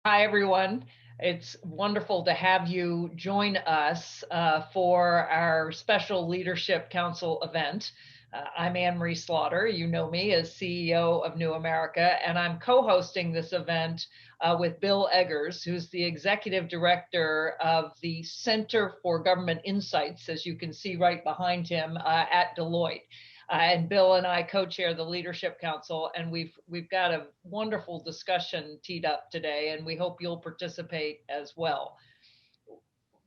Hi, everyone. It's wonderful to have you join us for our special Leadership Council event. I'm Anne Marie Slaughter. You know me as CEO of New America, and I'm co-hosting this event with Bill Eggers, who's the Executive Director of the Center for Government Insights, as you can see right behind him at Deloitte. And Bill and I co-chair the Leadership Council, and we've got a wonderful discussion teed up today, and we hope you'll participate as well.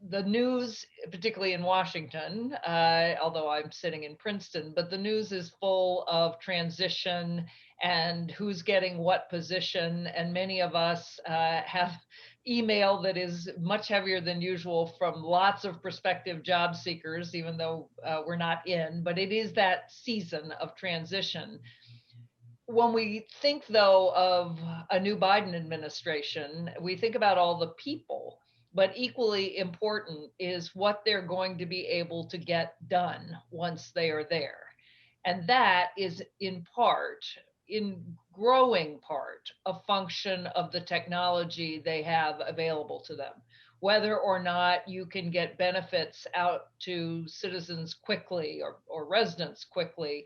The news, particularly in Washington, although I'm sitting in Princeton, but the news is full of transition and who's getting what position. And many of us have email that is much heavier than usual from lots of prospective job seekers, even though we're not in, but it is that season of transition. When we think, though, of a new Biden administration, we think about all the people, but equally important is what they're going to be able to get done once they are there. And that is in part, in growing part, a function of the technology they have available to them. Whether or not you can get benefits out to citizens quickly or residents quickly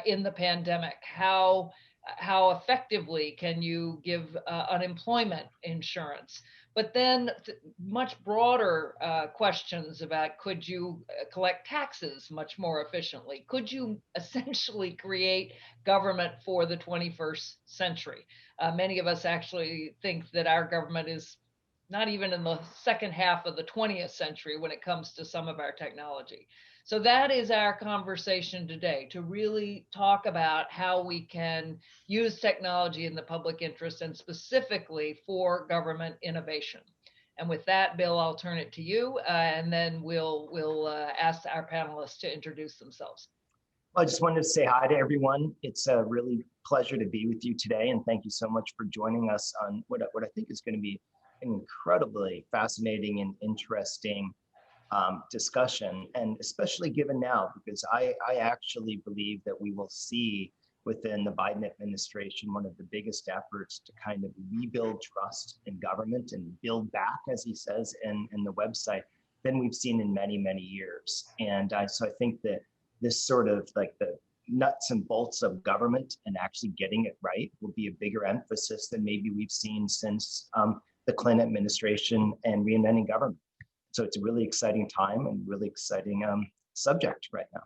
in the pandemic, how effectively can you give unemployment insurance? But then much broader questions about, could you collect taxes much more efficiently? Could you essentially create government for the 21st century? Many of us actually think that our government is not even in the second half of the 20th century when it comes to some of our technology. So that is our conversation today, to really talk about how we can use technology in the public interest and specifically for government innovation. And with that, Bill, I'll turn it to you, and then we'll ask our panelists to introduce themselves. Well, I just wanted to say hi to everyone. It's a really pleasure to be with you today, and thank you so much for joining us on what I think is going to be an incredibly fascinating and interesting discussion, and especially given now, because I actually believe that we will see within the Biden administration one of the biggest efforts to kind of rebuild trust in government and build back, as he says in the website, than we've seen in many, many years. And so I think that this sort of like the nuts and bolts of government and actually getting it right will be a bigger emphasis than maybe we've seen since the Clinton administration and reinventing government. So it's a really exciting time and really exciting subject right now.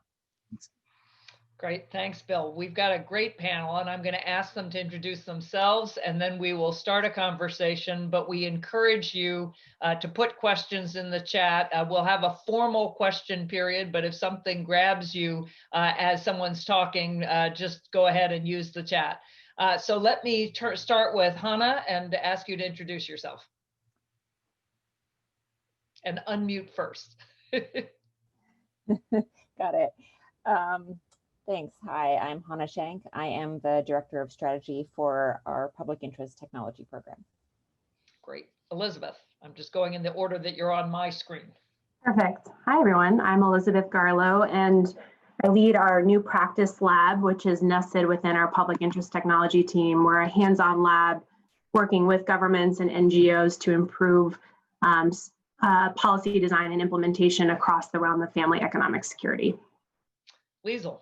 Great, thanks, Bill. We've got a great panel, and I'm going to ask them to introduce themselves, and then we will start a conversation, but we encourage you to put questions in the chat. We'll have a formal question period, but if something grabs you as someone's talking, just go ahead and use the chat. So let me start with Hannah and ask you to introduce yourself. And unmute first. Got it. Thanks. Hi, I'm Hannah Shank. I am the Director of Strategy for our Public Interest Technology Program. Great. Elizabeth, I'm just going in the order that you're on my screen. Perfect. Hi, everyone. I'm Elizabeth Garlow, and I lead our new practice lab, which is nested within our Public Interest Technology team. We're a hands-on lab working with governments and NGOs to improve policy design and implementation across the realm of family economic security. Liesl.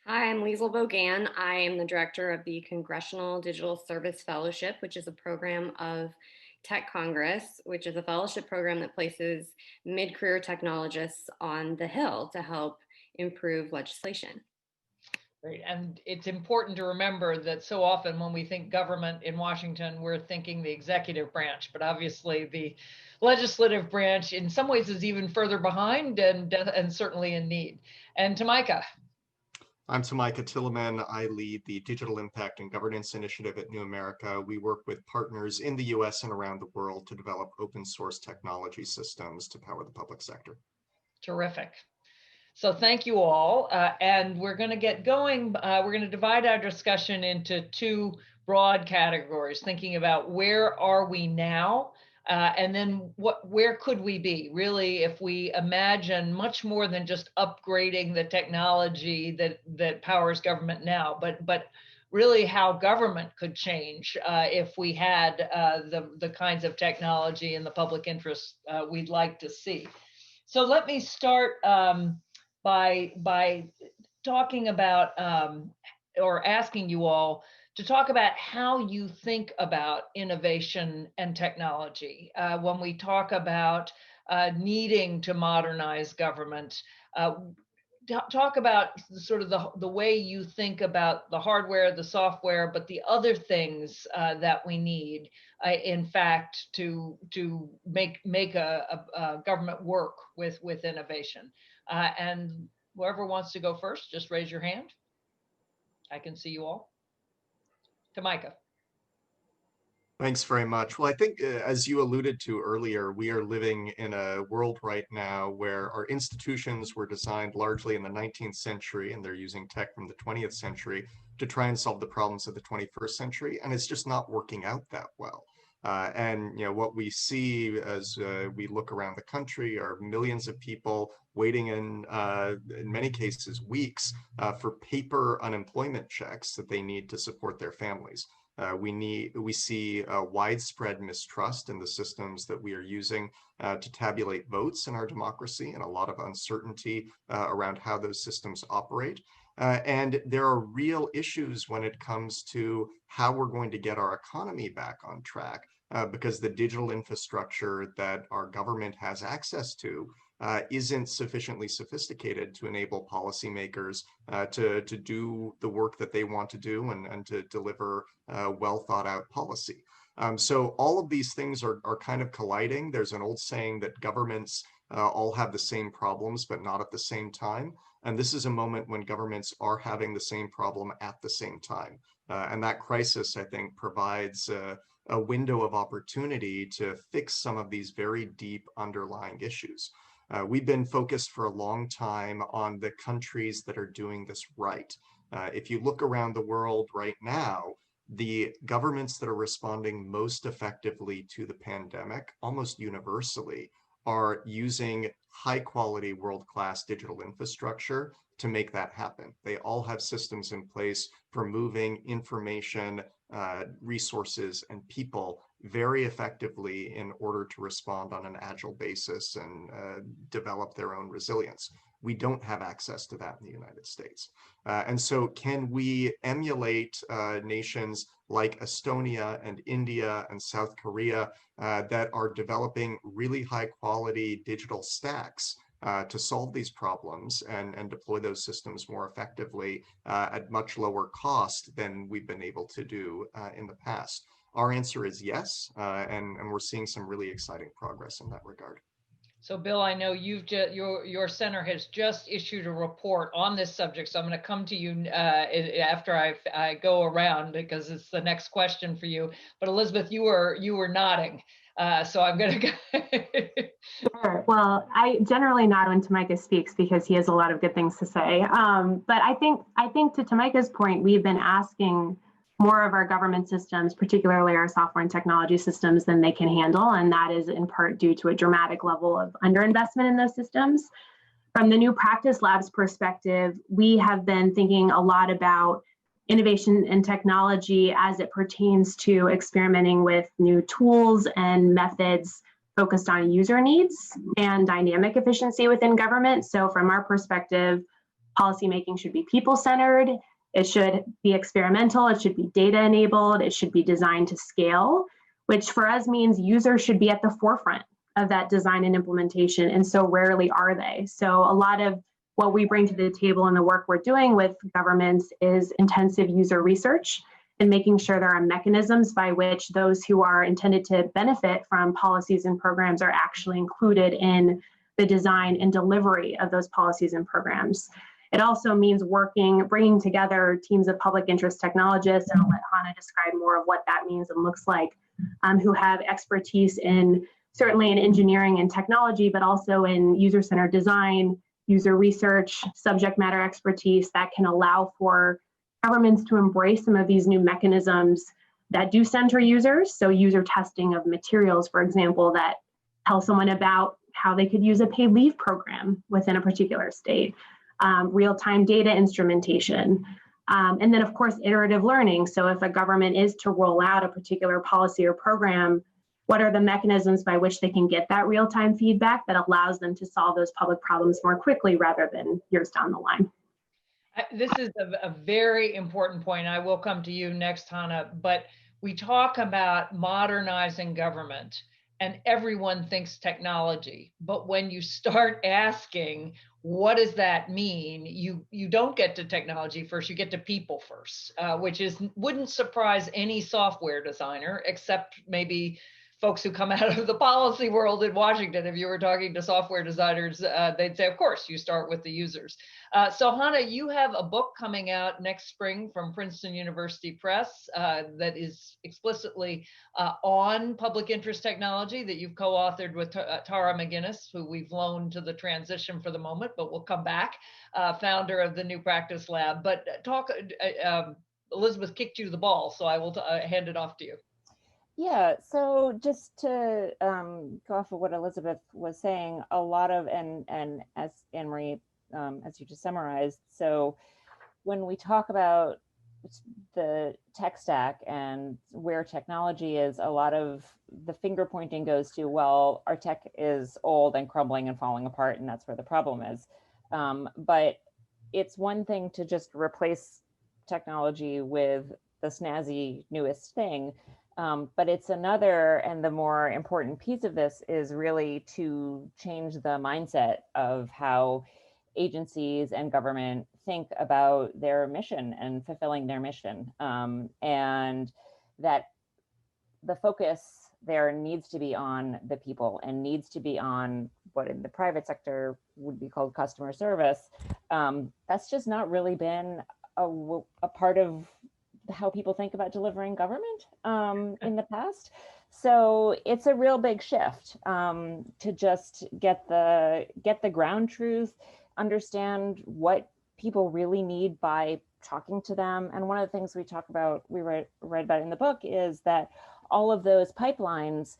Hi, I'm Liesl Bogan. I am the director of the Congressional Digital Service Fellowship, which is a program of Tech Congress, which is a fellowship program that places mid-career technologists on the Hill to help improve legislation. Great. And it's important to remember that so often when we think government in Washington, we're thinking the executive branch, but obviously the legislative branch in some ways is even further behind and certainly in need. And Tamika. I'm Tamika Tilleman. I lead the Digital Impact and Governance Initiative at New America. We work with partners in the US and around the world to develop open source technology systems to power the public sector. Terrific. So thank you all. And we're going to get going. We're going to divide our discussion into two broad categories, thinking about where are we now, and then where could we be, really, if we imagine much more than just upgrading the technology that powers government now, but really how government could change if we had the kinds of technology and the public interest we'd like to see. So let me start by talking about or asking you all to talk about how you think about innovation and technology. When we talk about needing to modernize government, talk about sort of the way you think about the hardware, the software, but the other things that we need, in fact, to make a government work with innovation. And whoever wants to go first, just raise your hand. I can see you all. Tamika. Thanks very much. Well, I think as you alluded to earlier, we are living in a world right now where our institutions were designed largely in the 19th century, and they're using tech from the 20th century to try and solve the problems of the 21st century, and it's just not working out that well. And what we see as we look around the country are millions of people waiting in many cases weeks for paper unemployment checks that they need to support their families. We see widespread mistrust in the systems that we are using to tabulate votes in our democracy, and a lot of uncertainty around how those systems operate. And there are real issues when it comes to how we're going to get our economy back on track, because the digital infrastructure that our government has access to isn't sufficiently sophisticated to enable policymakers to do the work that they want to do and to deliver well thought out policy. So all of these things are kind of colliding. There's an old saying that governments all have the same problems, but not at the same time. And this is a moment when governments are having the same problem at the same time. And that crisis, I think, provides a window of opportunity to fix some of these very deep underlying issues. We've been focused for a long time on the countries that are doing this right. If you look around the world right now, the governments that are responding most effectively to the pandemic, almost universally, are using high quality world-class digital infrastructure to make that happen. They all have systems in place for moving information, resources, and people very effectively in order to respond on an agile basis and develop their own resilience. We don't have access to that in the United States. And so can we emulate nations like Estonia and India and South Korea that are developing really high quality digital stacks to solve these problems and deploy those systems more effectively at much lower cost than we've been able to do in the past? Our answer is yes, and we're seeing some really exciting progress in that regard. So Bill, I know your center has just issued a report on this subject, so I'm going to come to you after I go around because it's the next question for you. But Elizabeth, you were nodding, so I'm going to go. Sure. Well, I generally nod when Tamika speaks because he has a lot of good things to say. But I think to Tamika's point, we've been asking more of our government systems, particularly our software and technology systems, than they can handle. And that is in part due to a dramatic level of underinvestment in those systems. From the new practice labs perspective, we have been thinking a lot about innovation and technology as it pertains to experimenting with new tools and methods focused on user needs and dynamic efficiency within government. So from our perspective, policymaking should be people-centered. It should be experimental, it should be data enabled, it should be designed to scale, which for us means users should be at the forefront of that design and implementation, and so rarely are they. So a lot of what we bring to the table in the work we're doing with governments is intensive user research and making sure there are mechanisms by which those who are intended to benefit from policies and programs are actually included in the design and delivery of those policies and programs. It also means bringing together teams of public interest technologists, and I'll let Hannah describe more of what that means and looks like, who have expertise certainly in engineering and technology, but also in user-centered design, user research, subject matter expertise that can allow for governments to embrace some of these new mechanisms that do center users. So user testing of materials, for example, that tell someone about how they could use a paid leave program within a particular state. Real-time data instrumentation, And then, of course, iterative learning. So if a government is to roll out a particular policy or program, what are the mechanisms by which they can get that real-time feedback that allows them to solve those public problems more quickly rather than years down the line? This is a very important point. I will come to you next, Hannah, but we talk about modernizing government and everyone thinks technology. But when you start asking, what does that mean? You don't get to technology first, you get to people first, which wouldn't surprise any software designer, except maybe folks who come out of the policy world in Washington. If you were talking to software designers, they'd say, of course, you start with the users. So Hannah, you have a book coming out next spring from Princeton University Press that is explicitly on public interest technology that you've co-authored with Tara McGinnis, who we've loaned to the transition for the moment, but we'll come back, founder of the New Practice Lab. But Elizabeth kicked you the ball, so I will hand it off to you. Yeah, so just to go off of what Elizabeth was saying, a lot of, and as Anne-Marie, as you just summarized, so when we talk about the tech stack and where technology is, a lot of the finger pointing goes to, well, our tech is old and crumbling and falling apart, and that's where the problem is. But it's one thing to just replace technology with the snazzy newest thing. But it's another, and the more important piece of this is really to change the mindset of how agencies and government think about their mission and fulfilling their mission. And that the focus there needs to be on the people and needs to be on what in the private sector would be called customer service. That's just not really been a part of how people think about delivering government in the past. So it's a real big shift to just get the ground truth, understand what people really need by talking to them. And one of the things we talk about, we read about in the book, is that all of those pipelines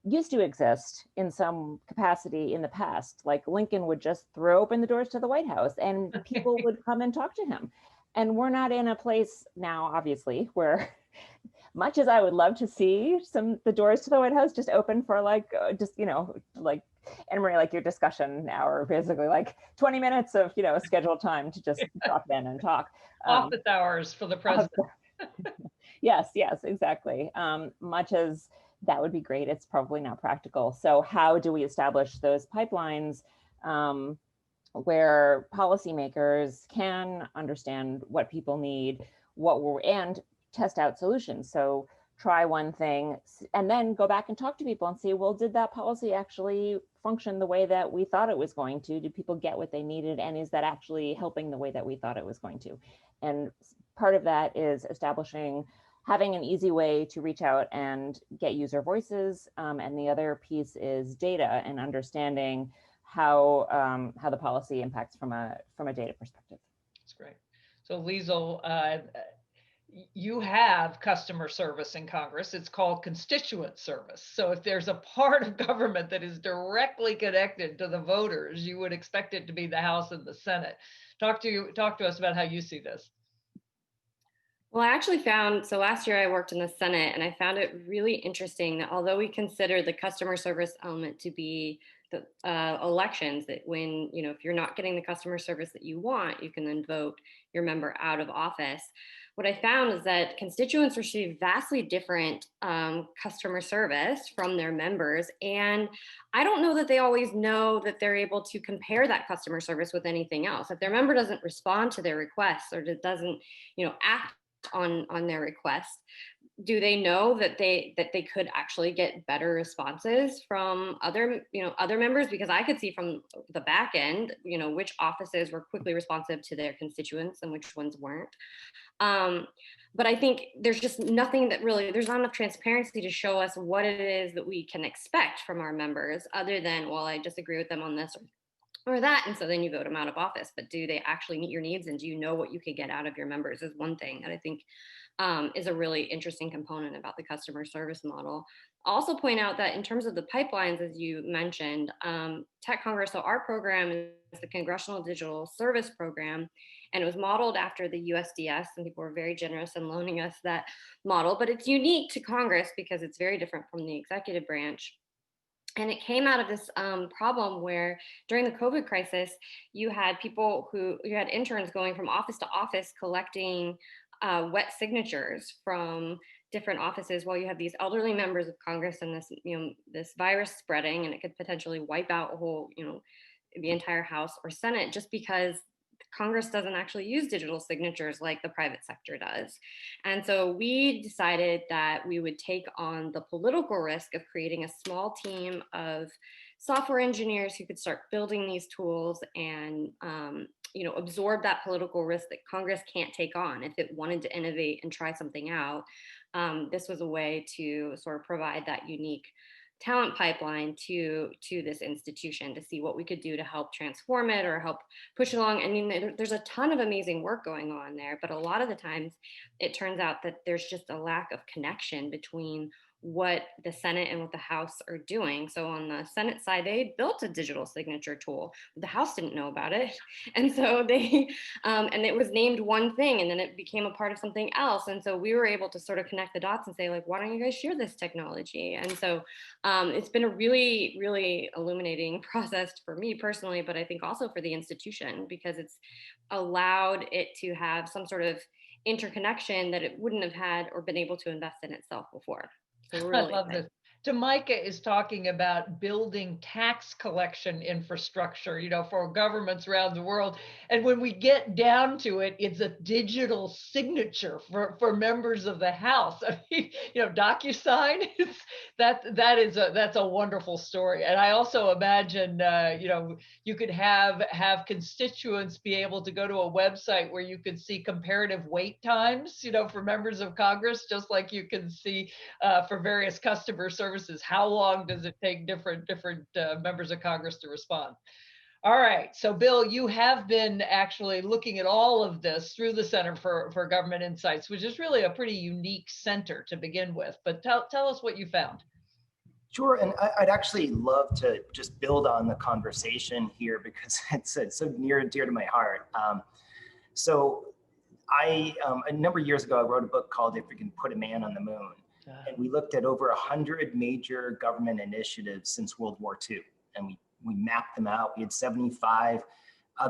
used to exist in some capacity in the past. Like Lincoln would just throw open the doors to the White House and people would come and talk to him. And we're not in a place now, obviously, where much as I would love to see the doors to the White House just open for like Anne-Marie, like your discussion hour, basically like 20 minutes of, scheduled time to just drop in and talk. Office hours for the president. Yes, exactly. Much as that would be great, it's probably not practical. So how do we establish those pipelines where policymakers can understand what people need, and test out solutions? So try one thing and then go back and talk to people and see, well, did that policy actually function the way that we thought it was going to? Did people get what they needed? And is that actually helping the way that we thought it was going to? And part of that is having an easy way to reach out and get user voices. And the other piece is data and understanding how the policy impacts from a data perspective. That's great. So Liesl, you have customer service in Congress. It's called constituent service. So if there's a part of government that is directly connected to the voters, you would expect it to be the House and the Senate. Talk to us about how you see this. Well, I actually so last year I worked in the Senate, and I found it really interesting that although we consider the customer service element to be the elections, that when, if you're not getting the customer service that you want, you can then vote your member out of office. What I found is that constituents receive vastly different customer service from their members. And I don't know that they always know that they're able to compare that customer service with anything else. If their member doesn't respond to their requests or doesn't, act on their request, do they know that they could actually get better responses from other members? Because I could see from the back end, which offices were quickly responsive to their constituents and which ones weren't. But I think there's just nothing there's not enough transparency to show us what it is that we can expect from our members, other than, well, I disagree with them on this or that, and so then you vote them out of office. But do they actually meet your needs, and do you know what you could get out of your members, is one thing that I think is a really interesting component about the customer service model. I'll also point out that in terms of the pipelines, as you mentioned, Tech Congress, so our program is the Congressional Digital Service Program, And it was modeled after the USDS, and people were very generous in loaning us that model, but it's unique to Congress because it's very different from the executive branch. And it came out of this problem where during the COVID crisis, you had interns going from office to office collecting wet signatures from different offices while you have these elderly members of Congress and this virus spreading, and it could potentially wipe out a whole, the entire House or Senate, just because Congress doesn't actually use digital signatures like the private sector does. And so we decided that we would take on the political risk of creating a small team of software engineers who could start building these tools and absorb that political risk that Congress can't take on if it wanted to innovate and try something out. This was a way to sort of provide that unique talent pipeline to this institution to see what we could do to help transform it or help push along. I mean, there's a ton of amazing work going on there, but a lot of the times it turns out that there's just a lack of connection between what the Senate and what the House are doing. So on the Senate side, they built a digital signature tool, but the House didn't know about it. And so they, and it was named one thing, and then it became a part of something else. And so we were able to sort of connect the dots and say, like, why don't you guys share this technology? And so it's been a really, really illuminating process for me personally, but I think also for the institution, because it's allowed it to have some sort of interconnection that it wouldn't have had or been able to invest in itself before. So really I love this. Jamaica is talking about building tax collection infrastructure, for governments around the world. And when we get down to it, it's a digital signature for members of the House. I mean, DocuSign, that's a wonderful story. And I also imagine, you could have constituents be able to go to a website where you could see comparative wait times, for members of Congress, just like you can see for various customer services. How long does it take different members of Congress to respond? All right. So, Bill, you have been actually looking at all of this through the Center for Government Insights, which is really a pretty unique center to begin with. But tell us what you found. Sure, and I'd actually love to just build on the conversation here because it's so near and dear to my heart. So I, a number of years ago, I wrote a book called If We Can Put a Man on the Moon. And we looked at over 100 major government initiatives since World War II. And we mapped them out. We had 75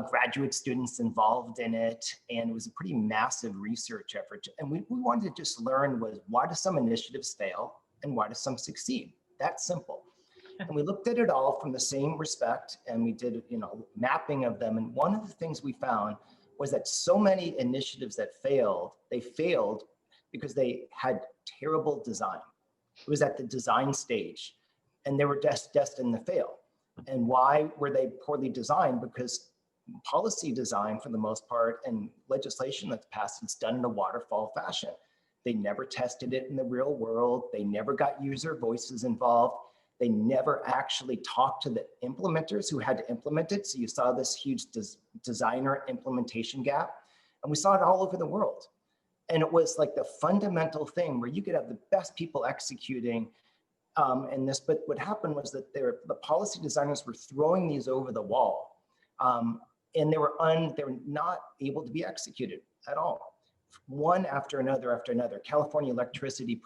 graduate students involved in it. And it was a pretty massive research effort. And we wanted to just learn was why do some initiatives fail and why do some succeed? That's simple. And we looked at it all from the same respect. And we did, mapping of them. And one of the things we found was that so many initiatives that failed, they failed because they had terrible design. It was at the design stage and they were destined to fail. And why were they poorly designed? Because policy design, for the most part, and legislation that's passed, it's done in a waterfall fashion. They never tested it in the real world. They never got user voices involved. They never actually talked to the implementers who had to implement it. So you saw this huge designer implementation gap. And we saw it all over the world. And it was like the fundamental thing where you could have the best people executing in this, but what happened was that the policy designers were throwing these over the wall, and they were not able to be executed at all. One after another. California electricity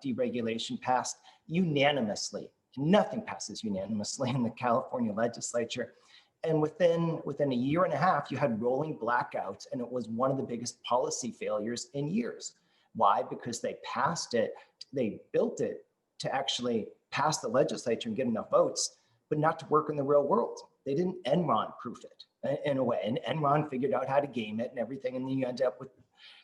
deregulation passed unanimously. Nothing passes unanimously in the California legislature. And within a year and a half, you had rolling blackouts, and it was one of the biggest policy failures in years. Why? Because they passed it, they built it to actually pass the legislature and get enough votes, but not to work in the real world. They didn't Enron-proof it in a way, and Enron figured out how to game it and everything, and then you end up with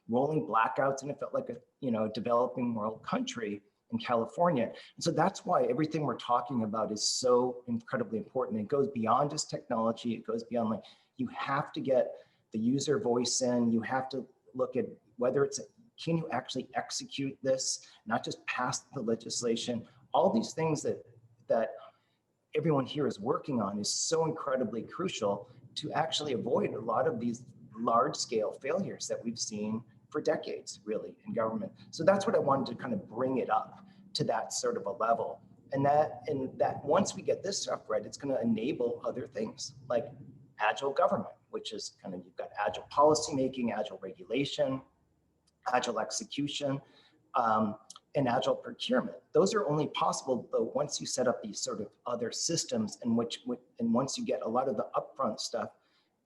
rolling blackouts, and it felt like a developing world country in California. And so that's why everything we're talking about is so incredibly important. It goes beyond just technology. It goes beyond you have to get the user voice in. You have to look at whether can you actually execute this, not just pass the legislation. All these things that everyone here is working on is so incredibly crucial to actually avoid a lot of these large scale failures that we've seen for decades, really, in government. So that's what I wanted to kind of bring it up to that sort of a level. And that once we get this stuff right, it's going to enable other things like agile government, which is kind of, you've got agile policymaking, agile regulation, agile execution, and agile procurement. Those are only possible though once you set up these sort of other systems, and once you get a lot of the upfront stuff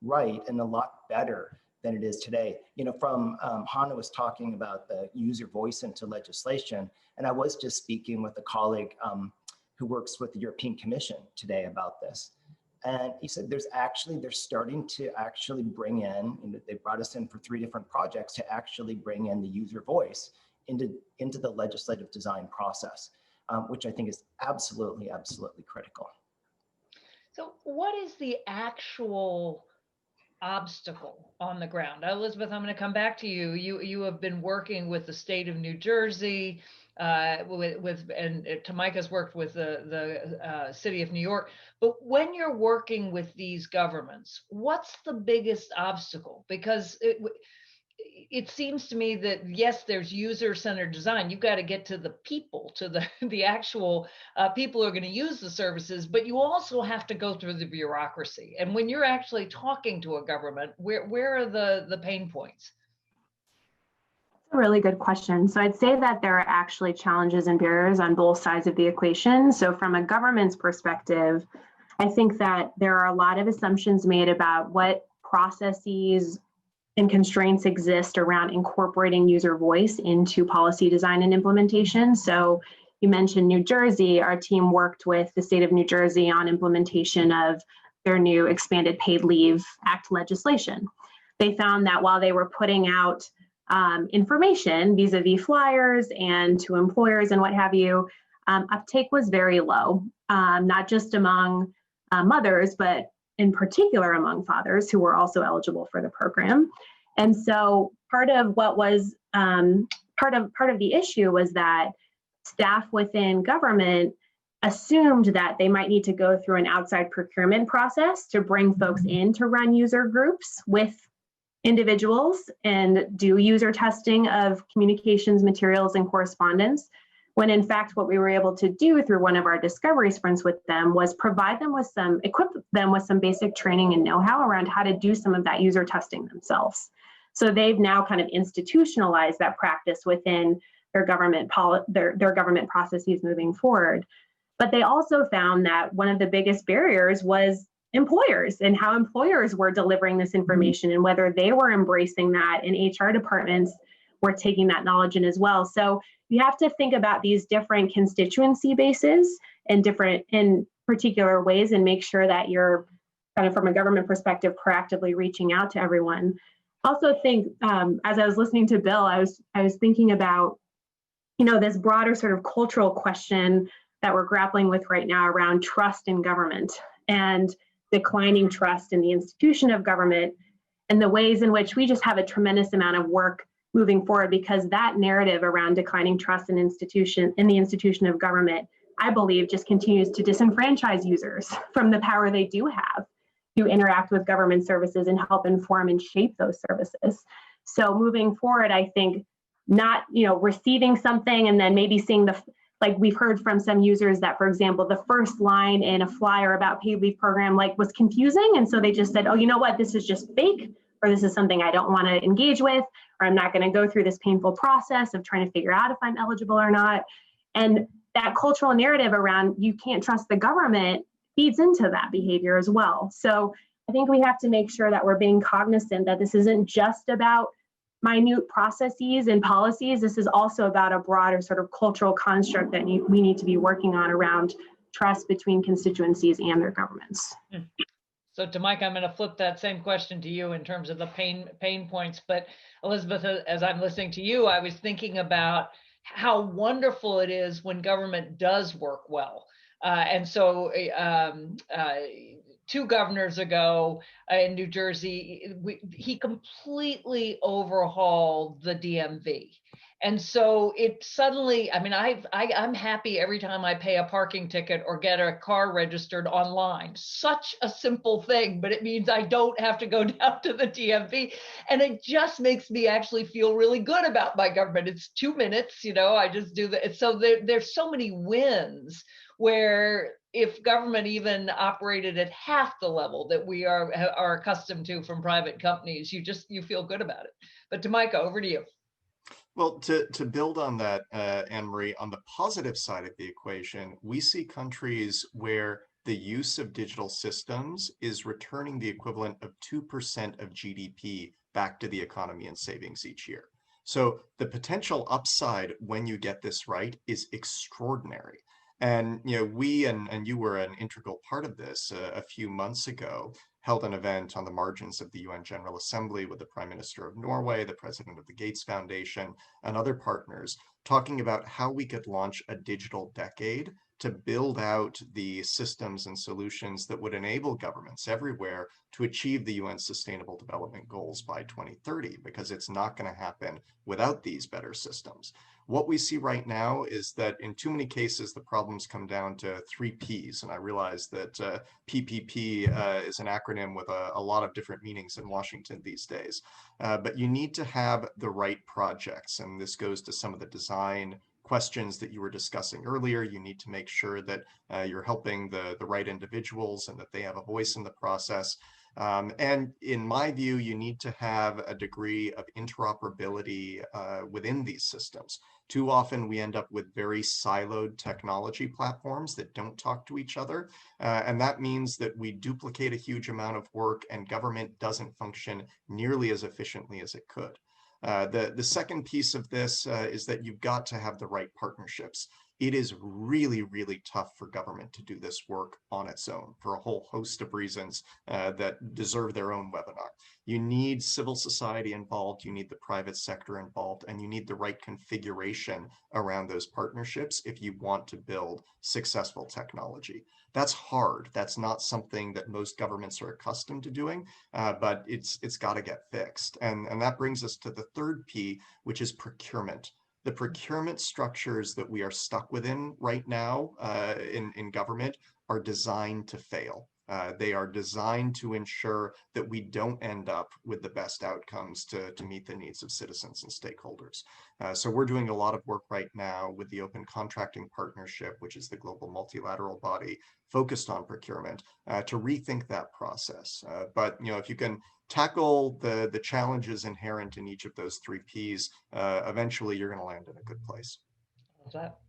right and a lot better than it is today. You know, from Hannah was talking about the user voice into legislation, and I was just speaking with a colleague who works with the European Commission today about this. And he said they're starting to actually bring in, they brought us in for 3 different projects to actually bring in the user voice into the legislative design process, which I think is absolutely, absolutely critical. So what is the actual obstacle on the ground? Elizabeth, I'm going to come back to you. You have been working with the state of New Jersey, and Tamika's worked with the city of New York. But when you're working with these governments, what's the biggest obstacle? Because it seems to me that, yes, there's user-centered design. You've got to get to the people, to the actual people who are going to use the services, but you also have to go through the bureaucracy. And when you're actually talking to a government, where are the pain points? That's a really good question. So I'd say that there are actually challenges and barriers on both sides of the equation. So from a government's perspective, I think that there are a lot of assumptions made about what processes and constraints exist around incorporating user voice into policy design and implementation. So you mentioned New Jersey. Our team worked with the state of New Jersey on implementation of their new expanded paid leave act legislation. They found that while they were putting out information vis-a-vis flyers and to employers and what have you, uptake was very low, not just among mothers, but in particular among fathers who were also eligible for the program. And so part of what was part of the issue was that staff within government assumed that they might need to go through an outside procurement process to bring folks in to run user groups with individuals and do user testing of communications materials and correspondence, when in fact what we were able to do through one of our discovery sprints with them was provide them with equip them with some basic training and know-how around how to do some of that user testing themselves. So they've now kind of institutionalized that practice within their government processes moving forward. But they also found that one of the biggest barriers was employers and how employers were delivering this information and whether they were embracing that, and HR departments were taking that knowledge in as well. So you have to think about these different constituency bases and different in particular ways and make sure that you're kind of from a government perspective proactively reaching out to everyone. Also think as I was listening to Bill, I was thinking about, you know, this broader sort of cultural question that we're grappling with right now around trust in government and declining trust in the institution of government, and the ways in which we just have a tremendous amount of work moving forward, because that narrative around declining trust in the institution of government, I believe, just continues to disenfranchise users from the power they do have to interact with government services and help inform and shape those services. So moving forward, I think not, you know, receiving something and then maybe seeing like we've heard from some users that, for example, the first line in a flyer about paid leave program was confusing. And so they just said, oh, you know what, this is just fake, or this is something I don't want to engage with, or I'm not going to go through this painful process of trying to figure out if I'm eligible or not. And that cultural narrative around you can't trust the government feeds into that behavior as well. So I think we have to make sure that we're being cognizant that this isn't just about minute processes and policies. This is also about a broader sort of cultural construct that we need to be working on around trust between constituencies and their governments. So Tamika, I'm going to flip that same question to you in terms of the pain points. But Elizabeth, as I'm listening to you, I was thinking about how wonderful it is when government does work well. And so 2 governors ago in New Jersey, he completely overhauled the DMV. And so it suddenly, I mean, I'm happy every time I pay a parking ticket or get a car registered online. Such a simple thing, but it means I don't have to go down to the DMV. And it just makes me actually feel really good about my government. It's 2 minutes, you know, I just do that. So there's so many wins where if government even operated at half the level that we are accustomed to from private companies, you feel good about it. But Tamika, over to you. Well, to build on that, Anne-Marie, on the positive side of the equation, we see countries where the use of digital systems is returning the equivalent of 2% of GDP back to the economy in savings each year. So the potential upside when you get this right is extraordinary. And we and you were an integral part of this a few months ago, held an event on the margins of the UN General Assembly with the Prime Minister of Norway, the President of the Gates Foundation, and other partners, talking about how we could launch a digital decade to build out the systems and solutions that would enable governments everywhere to achieve the UN Sustainable Development Goals by 2030, because it's not going to happen without these better systems. What we see right now is that in too many cases, the problems come down to 3 Ps. And I realize that PPP is an acronym with a lot of different meanings in Washington these days. But you need to have the right projects. And this goes to some of the design questions that you were discussing earlier. You need to make sure that you're helping the right individuals and that they have a voice in the process. And in my view, you need to have a degree of interoperability within these systems. Too often we end up with very siloed technology platforms that don't talk to each other. And that means that we duplicate a huge amount of work and government doesn't function nearly as efficiently as it could. The second piece of this is that you've got to have the right partnerships. It is really, really tough for government to do this work on its own for a whole host of reasons that deserve their own webinar. You need civil society involved, you need the private sector involved, and you need the right configuration around those partnerships if you want to build successful technology. That's hard. That's not something that most governments are accustomed to doing, but it's got to get fixed. And that brings us to the third P, which is procurement. The procurement structures that we are stuck within right now in government are designed to fail. They are designed to ensure that we don't end up with the best outcomes to meet the needs of citizens and stakeholders. So we're doing a lot of work right now with the Open Contracting Partnership, which is the global multilateral body focused on procurement, to rethink that process. But if you can tackle the challenges inherent in each of those 3 Ps, eventually you're going to land in a good place. What's that?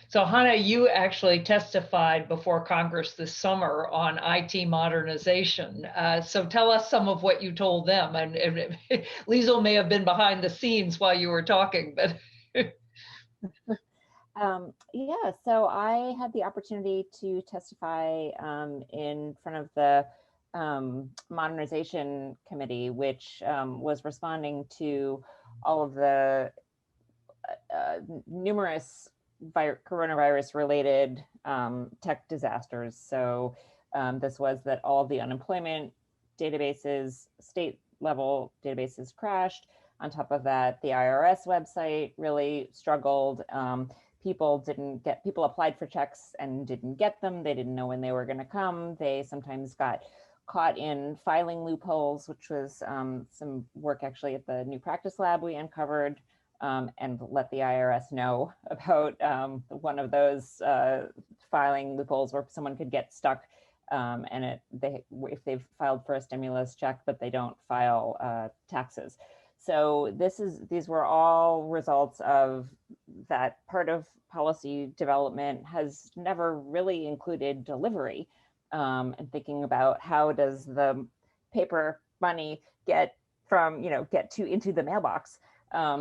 So Hannah, you actually testified before Congress this summer on IT modernization. So tell us some of what you told them. And Liesl may have been behind the scenes while you were talking, but. Yeah, so I had the opportunity to testify in front of the Modernization Committee, which was responding to all of the numerous coronavirus-related tech disasters. So this was that all of the unemployment databases, state-level databases crashed. On top of that, the IRS website really struggled. People applied for checks and didn't get them. They didn't know when they were going to come. They sometimes got caught in filing loopholes, which was some work actually at the New Practice Lab we uncovered, and let the IRS know about one of those filing loopholes where someone could get stuck and if they've filed for a stimulus check, but they don't file taxes. So these were all results of that. Part of policy development has never really included delivery, and thinking about how does the paper money get into the mailbox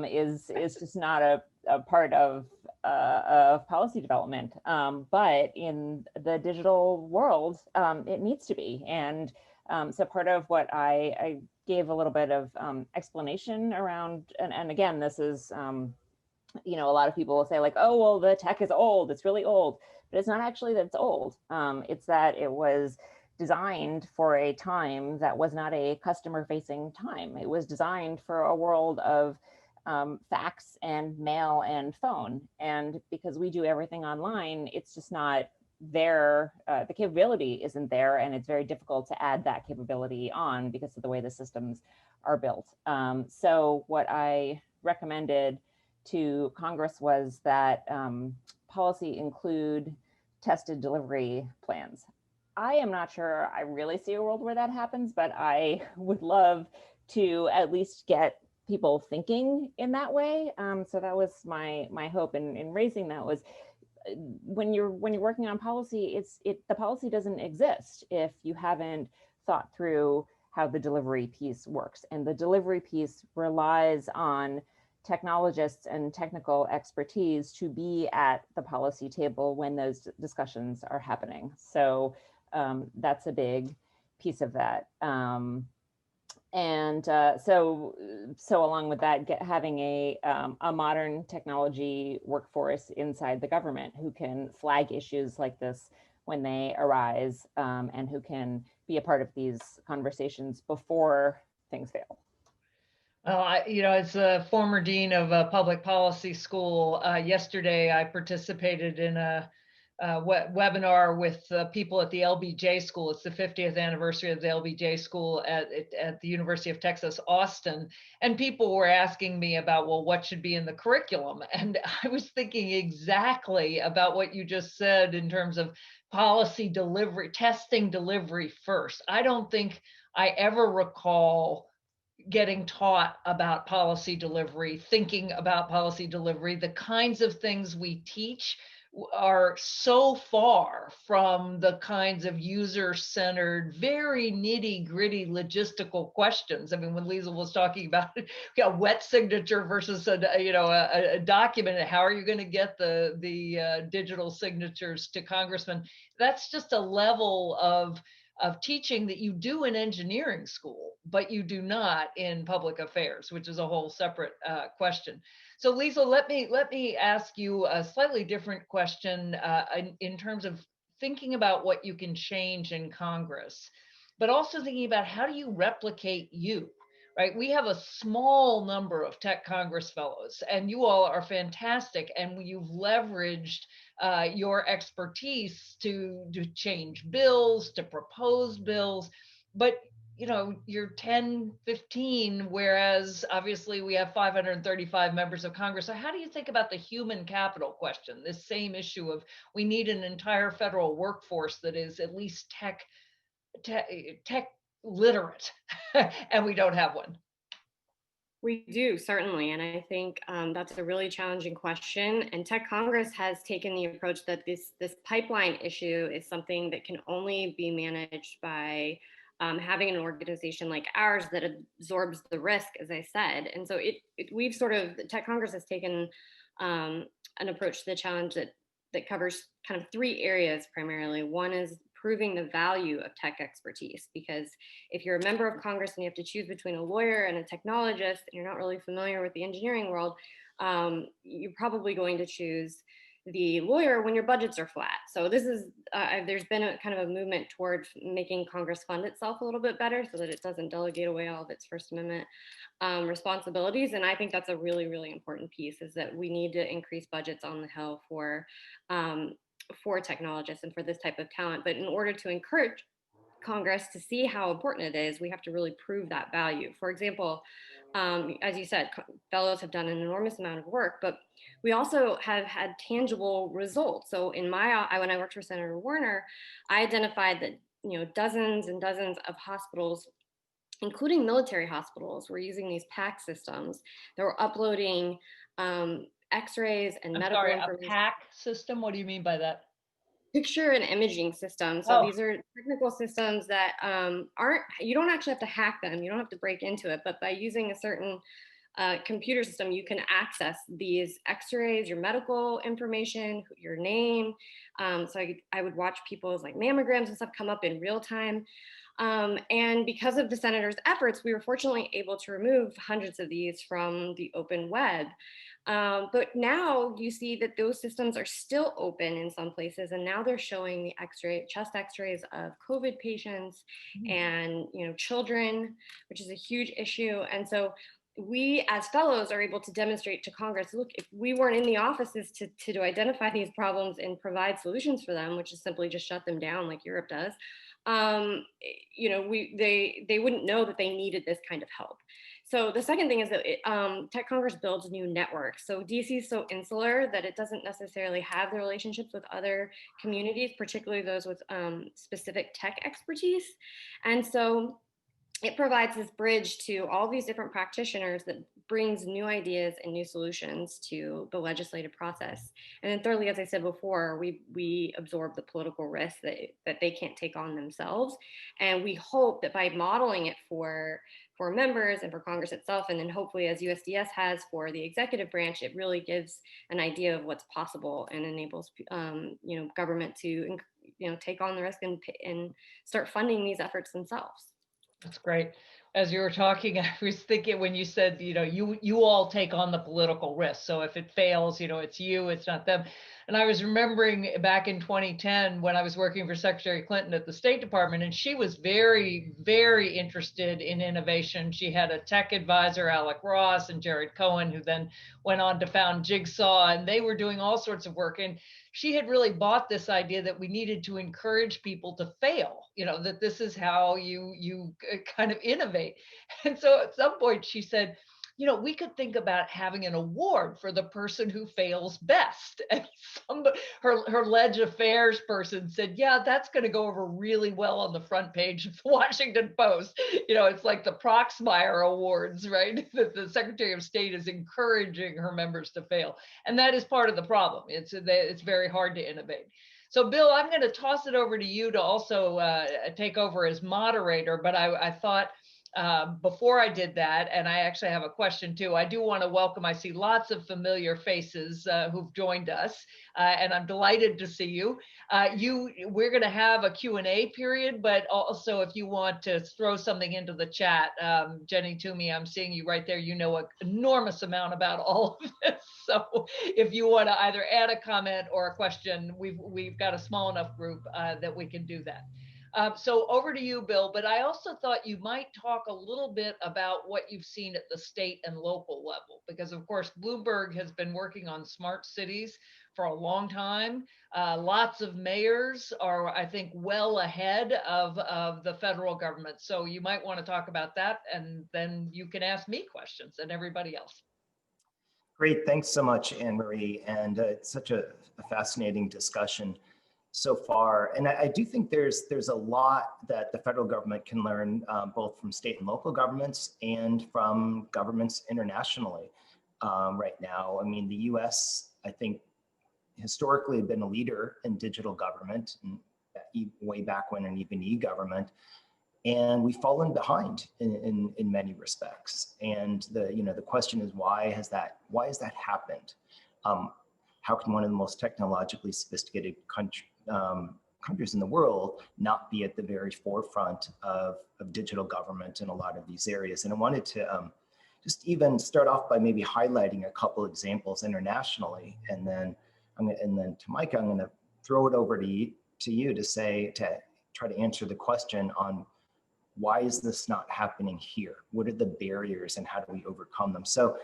is just not a part of policy development. But in the digital world, it needs to be. And so part of what I gave a little bit of explanation around, and again, this is, a lot of people will say like, oh, well, the tech is old, it's really old, but it's not actually that it's old. It's that it was designed for a time that was not a customer facing time. It was designed for a world of fax and mail and phone. And because we do everything online, it's just not there. The capability isn't there, and it's very difficult to add that capability on because of the way the systems are built. So what I recommended to Congress was that policy include tested delivery plans. I am not sure I really see a world where that happens, but I would love to at least get people thinking in that way. So that was my hope in raising that was when you're working on policy, the policy doesn't exist if you haven't thought through how the delivery piece works. And the delivery piece relies on technologists and technical expertise to be at the policy table when those discussions are happening. So that's a big piece of that. So along with that, having a modern technology workforce inside the government who can flag issues like this when they arise, and who can be a part of these conversations before things fail. Well, as a former dean of a public policy school, yesterday I participated in a webinar with people at the LBJ school. It's the 50th anniversary of the LBJ school at the University of Texas, Austin. And people were asking me about, well, what should be in the curriculum? And I was thinking exactly about what you just said in terms of policy delivery, testing delivery first. I don't think I ever recall getting taught about policy delivery, thinking about policy delivery. The kinds of things we teach are so far from the kinds of user-centered, very nitty-gritty logistical questions. I mean, when Liesl was talking about a wet signature versus a document, how are you going to get the digital signatures to congressmen? That's just a level of teaching that you do in engineering school, but you do not in public affairs, which is a whole separate question. So Liesl, let me ask you a slightly different question in terms of thinking about what you can change in Congress, but also thinking about how do you replicate you, right? We have a small number of Tech Congress fellows, and you all are fantastic, and you've leveraged your expertise to change bills, to propose bills, but you're 10, 15, whereas obviously we have 535 members of Congress. So how do you think about the human capital question, this same issue of we need an entire federal workforce that is at least tech literate, and we don't have one? We do, certainly. And I think that's a really challenging question. And Tech Congress has taken the approach that this pipeline issue is something that can only be managed by having an organization like ours that absorbs the risk, as I said. And so Tech Congress has taken an approach to the challenge that covers kind of three areas primarily. One is proving the value of tech expertise, because if you're a member of Congress and you have to choose between a lawyer and a technologist, and you're not really familiar with the engineering world, you're probably going to choose the lawyer when your budgets are flat. So this is, there's been a kind of a movement toward making Congress fund itself a little bit better so that it doesn't delegate away all of its First Amendment responsibilities. And I think that's a really, really important piece, is that we need to increase budgets on the Hill for technologists and for this type of talent. But in order to encourage Congress to see how important it is, we have to really prove that value. For example, as you said, fellows have done an enormous amount of work, but we also have had tangible results. So when I worked for Senator Warner, I identified that dozens and dozens of hospitals, including military hospitals, were using these PAC systems. They were uploading X-rays and medical information. A PAC system? What do you mean by that? Picture and imaging systems. So these are technical systems that you don't actually have to hack them. You don't have to break into it, but by using a certain computer system, you can access these X-rays, your medical information, your name. So I would watch people's mammograms and stuff come up in real time. And because of the senator's efforts, we were fortunately able to remove hundreds of these from the open web. But now you see that those systems are still open in some places, and now they're showing the chest X-rays of COVID patients and children, which is a huge issue. And so we as fellows are able to demonstrate to Congress, look, if we weren't in the offices to identify these problems and provide solutions for them, which is simply just shut them down like Europe does, they wouldn't know that they needed this kind of help. So the second thing is that Tech Congress builds new networks. So DC is so insular that it doesn't necessarily have the relationships with other communities, particularly those with specific tech expertise. And so it provides this bridge to all these different practitioners that brings new ideas and new solutions to the legislative process. And then thirdly, as I said before, we absorb the political risk that they can't take on themselves. And we hope that by modeling it for members and for Congress itself, and then hopefully as USDS has for the executive branch, it really gives an idea of what's possible and enables government to take on the risk and start funding these efforts themselves. That's great. As you were talking, I was thinking when you said, you all take on the political risk. So if it fails, it's you, it's not them. And I was remembering back in 2010 when I was working for Secretary Clinton at the State Department, and she was very, very interested in innovation. She had a tech advisor, Alec Ross and Jared Cohen, who then went on to found Jigsaw, and they were doing all sorts of work. And she had really bought this idea that we needed to encourage people to fail, that this is how you kind of innovate. And so at some point she said, we could think about having an award for the person who fails best. And her Ledge Affairs person said, yeah, that's going to go over really well on the front page of the Washington Post. It's like the Proxmire Awards, right? That the Secretary of State is encouraging her members to fail. And that is part of the problem. It's very hard to innovate. So Bill, I'm going to toss it over to you to also take over as moderator, but I thought, before I did that, and I actually have a question too, I do want to welcome, I see lots of familiar faces who've joined us, and I'm delighted to see you. We're going to have a Q&A period, but also if you want to throw something into the chat, Jenny Toomey, I'm seeing you right there. You know an enormous amount about all of this. So if you want to either add a comment or a question, we've got a small enough group that we can do that. So over to you, Bill, but I also thought you might talk a little bit about what you've seen at the state and local level, because of course, Bloomberg has been working on smart cities for a long time. Lots of mayors are, I think, well ahead of the federal government. So you might want to talk about that, and then you can ask me questions and everybody else. Great, thanks so much, Anne-Marie. And it's such a fascinating discussion so far. And I do think there's a lot that the federal government can learn, both from state and local governments and from governments internationally right now. I mean, the US, I think, historically had been a leader in digital government, and way back when, and even e-government. And we've fallen behind in many respects. And the question is, why has that happened? How can one of the most technologically sophisticated countries in the world not be at the very forefront of digital government in a lot of these areas? And I wanted to just even start off by maybe highlighting a couple examples internationally, and then to Micah, I'm going to throw it over to you to try to answer the question on why is this not happening here? What are the barriers and how do we overcome them? So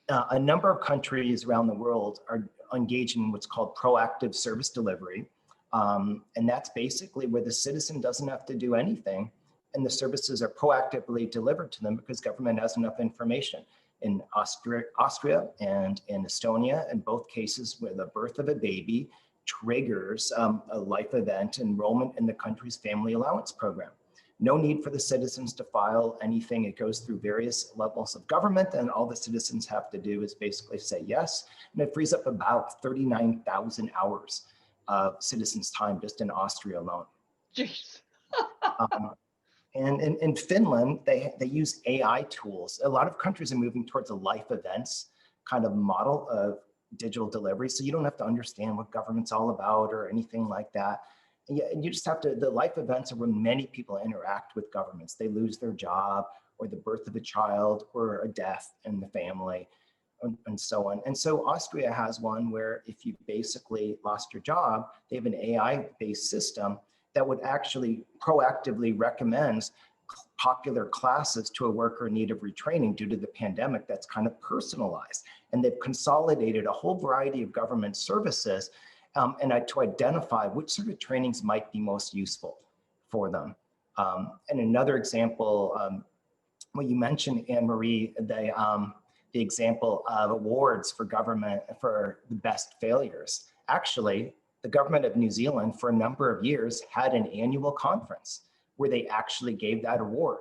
a number of countries around the world are engaged in what's called proactive service delivery. And that's basically where the citizen doesn't have to do anything, and the services are proactively delivered to them because government has enough information. In Austria and in Estonia, in both cases where the birth of a baby triggers a life event enrollment in the country's family allowance program. No need for the citizens to file anything. It goes through various levels of government, and all the citizens have to do is basically say yes. And it frees up about 39,000 hours of citizens' time just in Austria alone. Jeez. And in Finland, they use AI tools. A lot of countries are moving towards a life events kind of model of digital delivery. So you don't have to understand what government's all about or anything like that. And you just have to, the life events are when many people interact with governments. They lose their job, or the birth of a child, or a death in the family, and so on. And so Austria has one where if you basically lost your job, they have an AI-based system that would actually proactively recommend popular classes to a worker in need of retraining due to the pandemic that's kind of personalized. And they've consolidated a whole variety of government services to identify which sort of trainings might be most useful for them. And another example well, you mentioned, Anne-Marie, the example of awards for government for the best failures. Actually, the government of New Zealand for a number of years had an annual conference where they actually gave that award.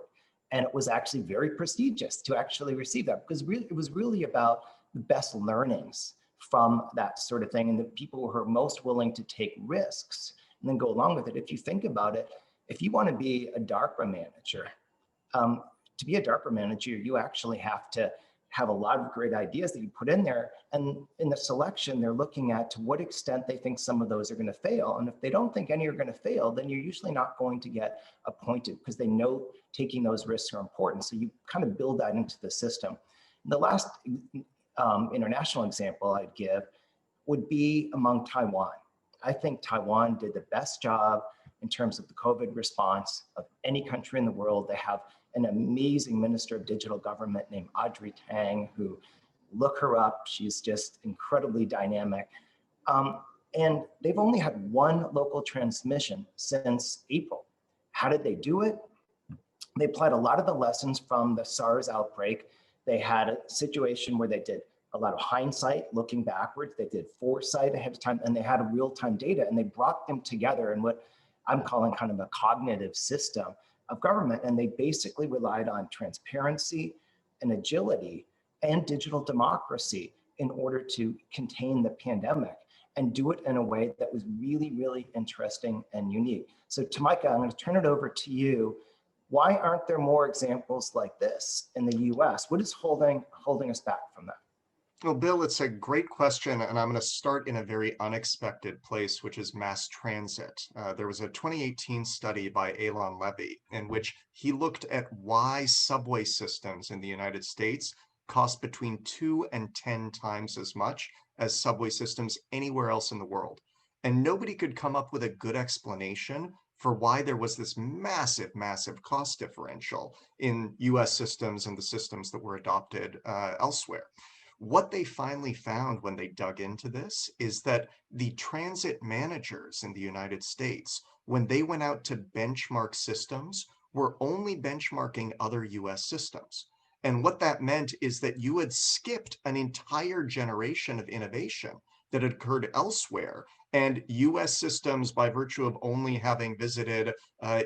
And it was actually very prestigious to actually receive that, because it was really about the best learnings from that sort of thing, and the people who are most willing to take risks and then go along with it. If you think about it, if you want to be a DARPA manager, to be a DARPA manager, you actually have to have a lot of great ideas that you put in there. And in the selection, they're looking at to what extent they think some of those are going to fail. And if they don't think any are going to fail, then you're usually not going to get appointed, because they know taking those risks are important. So you kind of build that into the system. And the last international example I'd give would be among Taiwan. I think Taiwan did the best job in terms of the COVID response of any country in the world. They have an amazing minister of digital government named Audrey Tang, who, look her up, she's just incredibly dynamic. And they've only had one local transmission since April. How did they do it? They applied a lot of the lessons from the SARS outbreak. They had a situation where they did a lot of hindsight, looking backwards. They did foresight ahead of time, and they had a real-time data, and they brought them together in what I'm calling kind of a cognitive system of government. And they basically relied on transparency and agility and digital democracy in order to contain the pandemic and do it in a way that was really, really interesting and unique. So Tamika, I'm going to turn it over to you. Why aren't there more examples like this in the US? What is holding us back from that? Well, Bill, it's a great question, and I'm going to start in a very unexpected place, which is mass transit. There was a 2018 study by Elon Levy in which he looked at why subway systems in the United States cost between 2 and 10 times as much as subway systems anywhere else in the world. And nobody could come up with a good explanation for why there was this massive, massive cost differential in US systems and the systems that were adopted elsewhere. What they finally found when they dug into this is that the transit managers in the United States, when they went out to benchmark systems, were only benchmarking other US systems. And what that meant is that you had skipped an entire generation of innovation that had occurred elsewhere. And US systems, by virtue of only having visited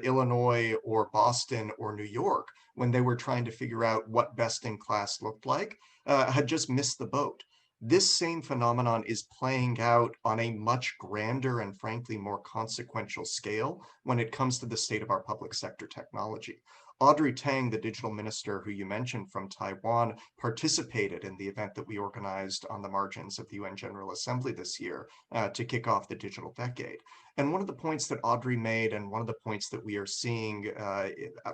Illinois or Boston or New York, when they were trying to figure out what best in class looked like, had just missed the boat. This same phenomenon is playing out on a much grander and frankly more consequential scale when it comes to the state of our public sector technology. Audrey Tang, the digital minister who you mentioned from Taiwan, participated in the event that we organized on the margins of the UN General Assembly this year to kick off the digital decade. And one of the points that Audrey made, and one of the points that we are seeing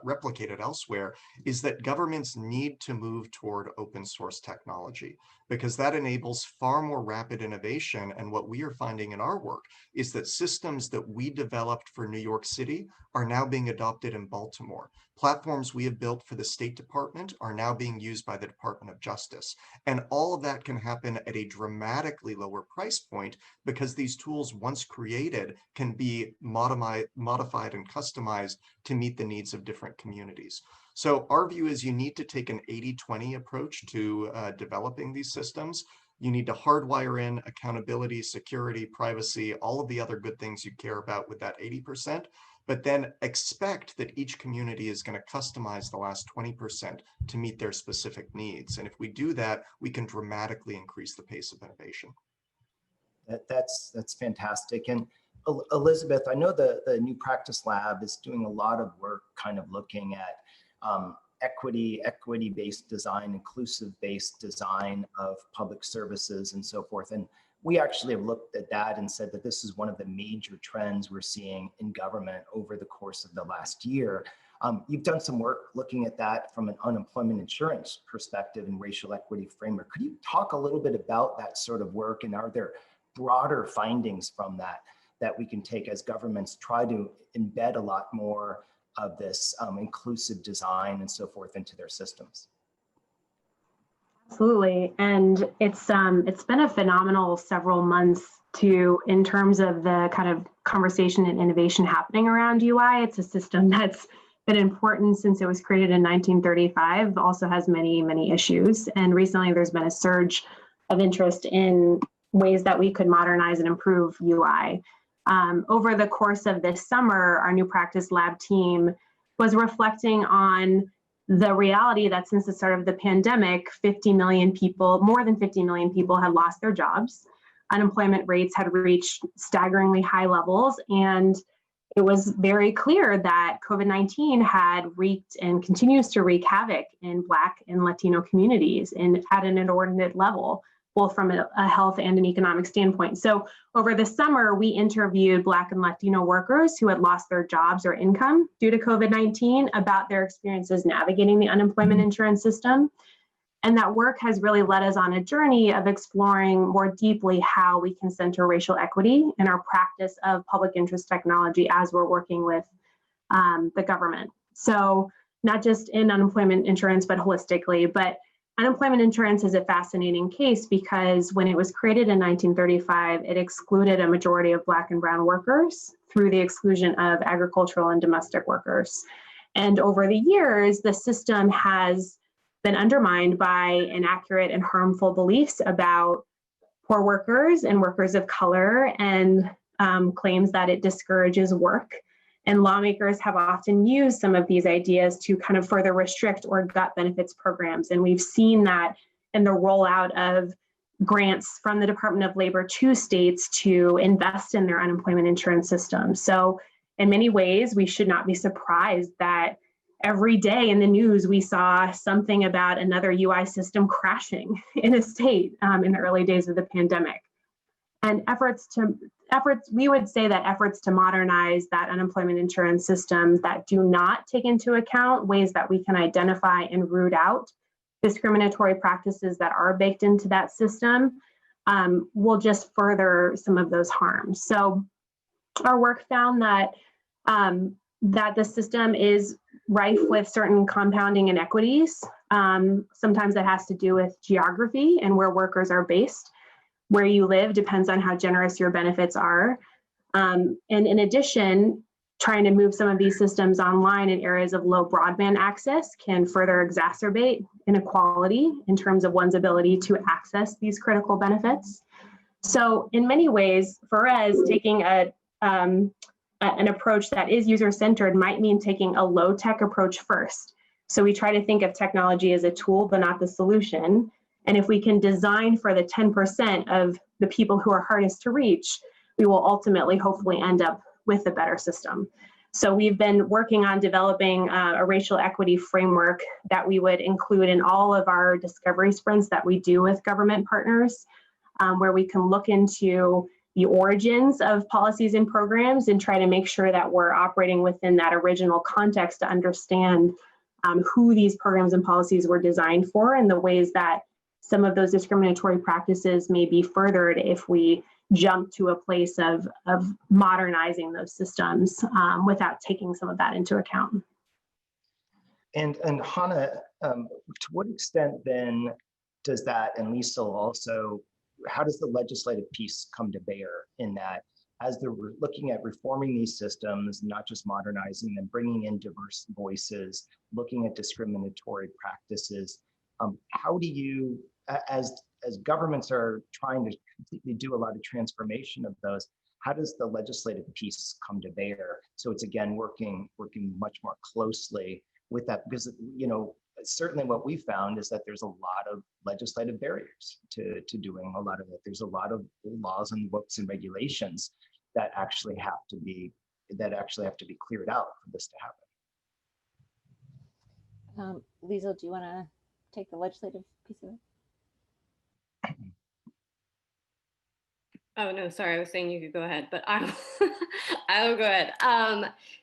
replicated elsewhere, is that governments need to move toward open source technology, because that enables far more rapid innovation. And what we are finding in our work is that systems that we developed for New York City are now being adopted in Baltimore. Platforms we have built for the State Department are now being used by the Department of Justice. And all of that can happen at a dramatically lower price point, because these tools, once created, can be modified and customized to meet the needs of different communities. So our view is you need to take an 80-20 approach to developing these systems. You need to hardwire in accountability, security, privacy, all of the other good things you care about with that 80%, but then expect that each community is going to customize the last 20% to meet their specific needs. And if we do that, we can dramatically increase the pace of innovation. That's fantastic. And Elizabeth, I know the New Practice Lab is doing a lot of work kind of looking at equity-based design, inclusive-based design of public services and so forth. And we actually have looked at that and said that this is one of the major trends we're seeing in government over the course of the last year. You've done some work looking at that from an unemployment insurance perspective and racial equity framework. Could you talk a little bit about that sort of work, and are there broader findings from that we can take as governments try to embed a lot more of this inclusive design and so forth into their systems? Absolutely, and it's been a phenomenal several months in terms of the kind of conversation and innovation happening around UI. It's a system that's been important since it was created in 1935, also has many, many issues. And recently there's been a surge of interest in ways that we could modernize and improve UI. Over the course of this summer, our new practice lab team was reflecting on the reality that since the start of the pandemic, 50 million people, more than 50 million people had lost their jobs. Unemployment rates had reached staggeringly high levels, and it was very clear that COVID-19 had wreaked and continues to wreak havoc in Black and Latino communities and at an inordinate level, both from a health and an economic standpoint. So over the summer, we interviewed Black and Latino workers who had lost their jobs or income due to COVID-19 about their experiences navigating the unemployment insurance system. And that work has really led us on a journey of exploring more deeply how we can center racial equity in our practice of public interest technology as we're working with the government. So not just in unemployment insurance, but holistically. But unemployment insurance is a fascinating case because when it was created in 1935, it excluded a majority of Black and brown workers through the exclusion of agricultural and domestic workers. And over the years, the system has been undermined by inaccurate and harmful beliefs about poor workers and workers of color, and claims that it discourages work. And lawmakers have often used some of these ideas to kind of further restrict or gut benefits programs. And we've seen that in the rollout of grants from the Department of Labor to states to invest in their unemployment insurance system. So in many ways, we should not be surprised that every day in the news, we saw something about another UI system crashing in a state in the early days of the pandemic. And we would say that efforts to modernize that unemployment insurance system that do not take into account ways that we can identify and root out discriminatory practices that are baked into that system will just further some of those harms. So our work found that that the system is rife with certain compounding inequities. Sometimes that has to do with geography and where workers are based. Where you live depends on how generous your benefits are. And in addition, trying to move some of these systems online in areas of low broadband access can further exacerbate inequality in terms of one's ability to access these critical benefits. So in many ways, for us, taking an approach that is user-centered might mean taking a low-tech approach first. So we try to think of technology as a tool, but not the solution. And if we can design for the 10% of the people who are hardest to reach, we will ultimately, hopefully, end up with a better system. So we've been working on developing a racial equity framework that we would include in all of our discovery sprints that we do with government partners, where we can look into the origins of policies and programs and try to make sure that we're operating within that original context to understand who these programs and policies were designed for and the ways that some of those discriminatory practices may be furthered if we jump to a place of modernizing those systems without taking some of that into account. And Hannah, to what extent then does that, and Lisa also, how does the legislative piece come to bear in that as they're looking at reforming these systems, not just modernizing them, bringing in diverse voices, looking at discriminatory practices, how do you, as governments are trying to completely do a lot of transformation of those, how does the legislative piece come to bear? So it's again working much more closely with that, because certainly what we found is that there's a lot of legislative barriers to doing a lot of it. There's a lot of laws and books and regulations that actually have to be cleared out for this to happen. Liesl, do you want to take the legislative piece of it? Oh, no, sorry. I was saying you could go ahead, but I will go ahead.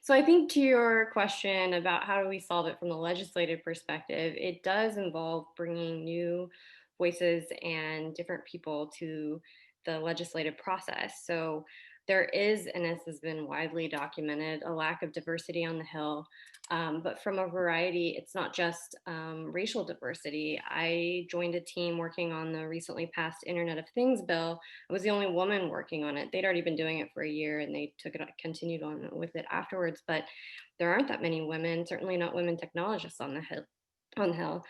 So I think to your question about how do we solve it from the legislative perspective, it does involve bringing new voices and different people to the legislative process. So there is, and this has been widely documented, a lack of diversity on the Hill. But from a variety, it's not just racial diversity. I joined a team working on the recently passed Internet of Things bill. I was the only woman working on it. They'd already been doing it for a year, and they continued on with it afterwards. But there aren't that many women, certainly not women technologists on the Hill.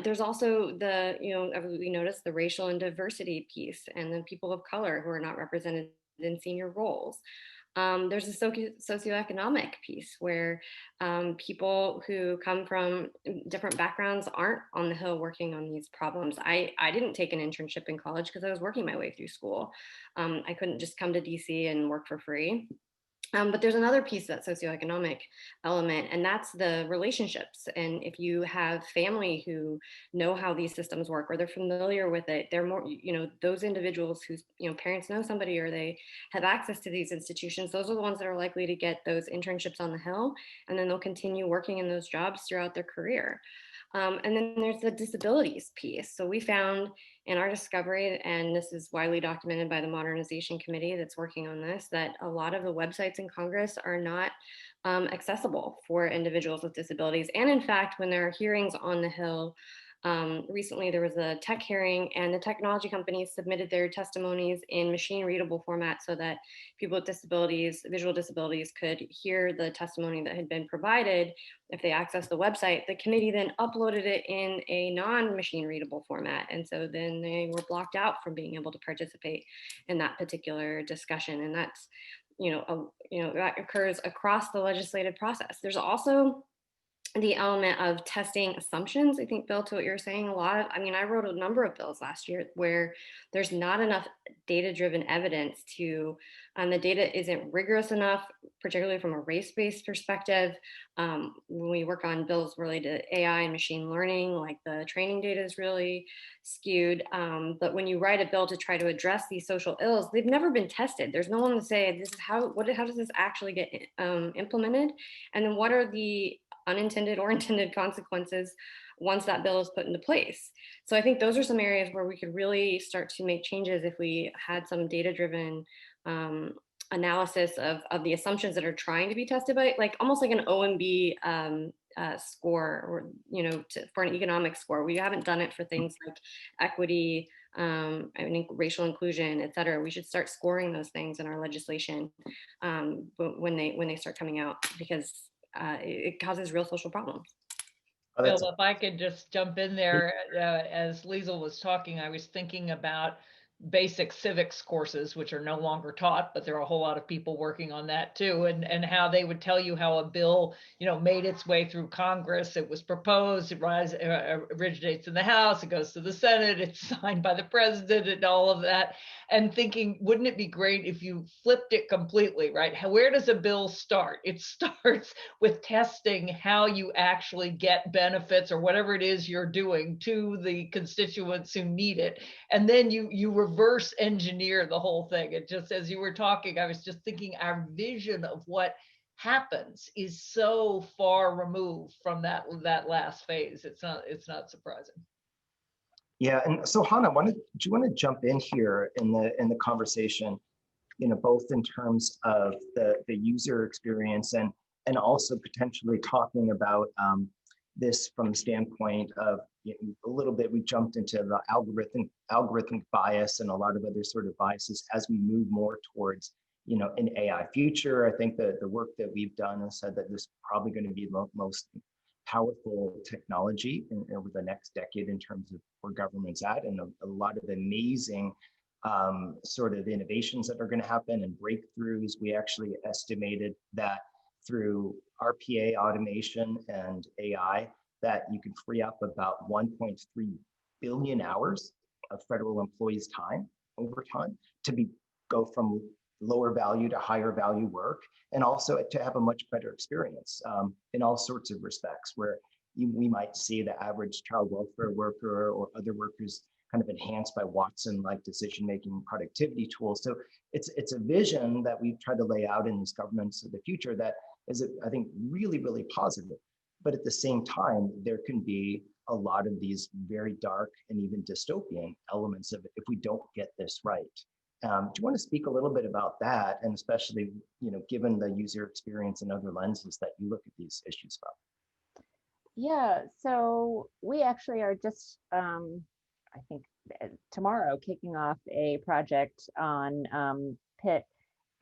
There's also we noticed the racial and diversity piece, and the people of color who are not represented in senior roles. There's a socioeconomic piece where people who come from different backgrounds aren't on the Hill working on these problems. I didn't take an internship in college because I was working my way through school. I couldn't just come to DC and work for free. But there's another piece, that socioeconomic element, and that's the relationships. And if you have family who know how these systems work, or they're familiar with it, they're more, those individuals whose, parents know somebody, or they have access to these institutions, those are the ones that are likely to get those internships on the Hill, and then they'll continue working in those jobs throughout their career. And then there's the disabilities piece. So we found in our discovery, and this is widely documented by the Modernization Committee that's working on this, that a lot of the websites in Congress are not accessible for individuals with disabilities. And in fact, when there are hearings on the Hill, recently there was a tech hearing, and the technology companies submitted their testimonies in machine readable format so that people with disabilities, visual disabilities, could hear the testimony that had been provided if they access the website. The committee then uploaded it in a non-machine readable format, and so then they were blocked out from being able to participate in that particular discussion. And that's that occurs across the legislative process. There's also the element of testing assumptions. I think, Bill, to what you were saying, I wrote a number of bills last year where there's not enough data-driven evidence the data isn't rigorous enough, particularly from a race-based perspective. When we work on bills related to AI and machine learning, like the training data is really skewed. But when you write a bill to try to address these social ills, they've never been tested. There's no one to say, this is how does this actually get implemented? And then what are the unintended or intended consequences once that bill is put into place? So I think those are some areas where we could really start to make changes if we had some data-driven analysis of the assumptions that are trying to be tested by, like almost like an OMB score, or for an economic score. We haven't done it for things like equity, racial inclusion, et cetera. We should start scoring those things in our legislation when they start coming out, because it causes real social problems. Bill, if I could just jump in there, as Liesl was talking, I was thinking about basic civics courses, which are no longer taught, but there are a whole lot of people working on that too, and how they would tell you how a bill, made its way through Congress. It was proposed, it originates in the House, it goes to the Senate, it's signed by the president, and all of that. And thinking, wouldn't it be great if you flipped it completely, right? Where does a bill start? It starts with testing how you actually get benefits, or whatever it is you're doing, to the constituents who need it. And then you reverse engineer the whole thing. It just, as you were talking, I was just thinking our vision of what happens is so far removed from that last phase. It's not surprising. Yeah, and so Hannah, do you want to jump in here in the conversation, both in terms of the user experience and also potentially talking about this from the standpoint of a little bit, we jumped into the algorithmic bias and a lot of other sort of biases as we move more towards an AI future. I think that the work that we've done has said that this is probably going to be the most powerful technology over the next decade in terms of where government's at, and a lot of amazing sort of innovations that are going to happen and breakthroughs. We actually estimated that through RPA automation and AI, that you can free up about 1.3 billion hours of federal employees' time over time to go from lower value to higher value work, and also to have a much better experience in all sorts of respects, where we might see the average child welfare worker or other workers kind of enhanced by Watson-like decision-making productivity tools. So it's a vision that we've tried to lay out in these governments of the future that is, I think, really, really positive. But at the same time, there can be a lot of these very dark and even dystopian elements of it if we don't get this right. Do you want to speak a little bit about that, and especially, given the user experience and other lenses that you look at these issues from? Yeah, so we actually are just, I think tomorrow, kicking off a project on PIT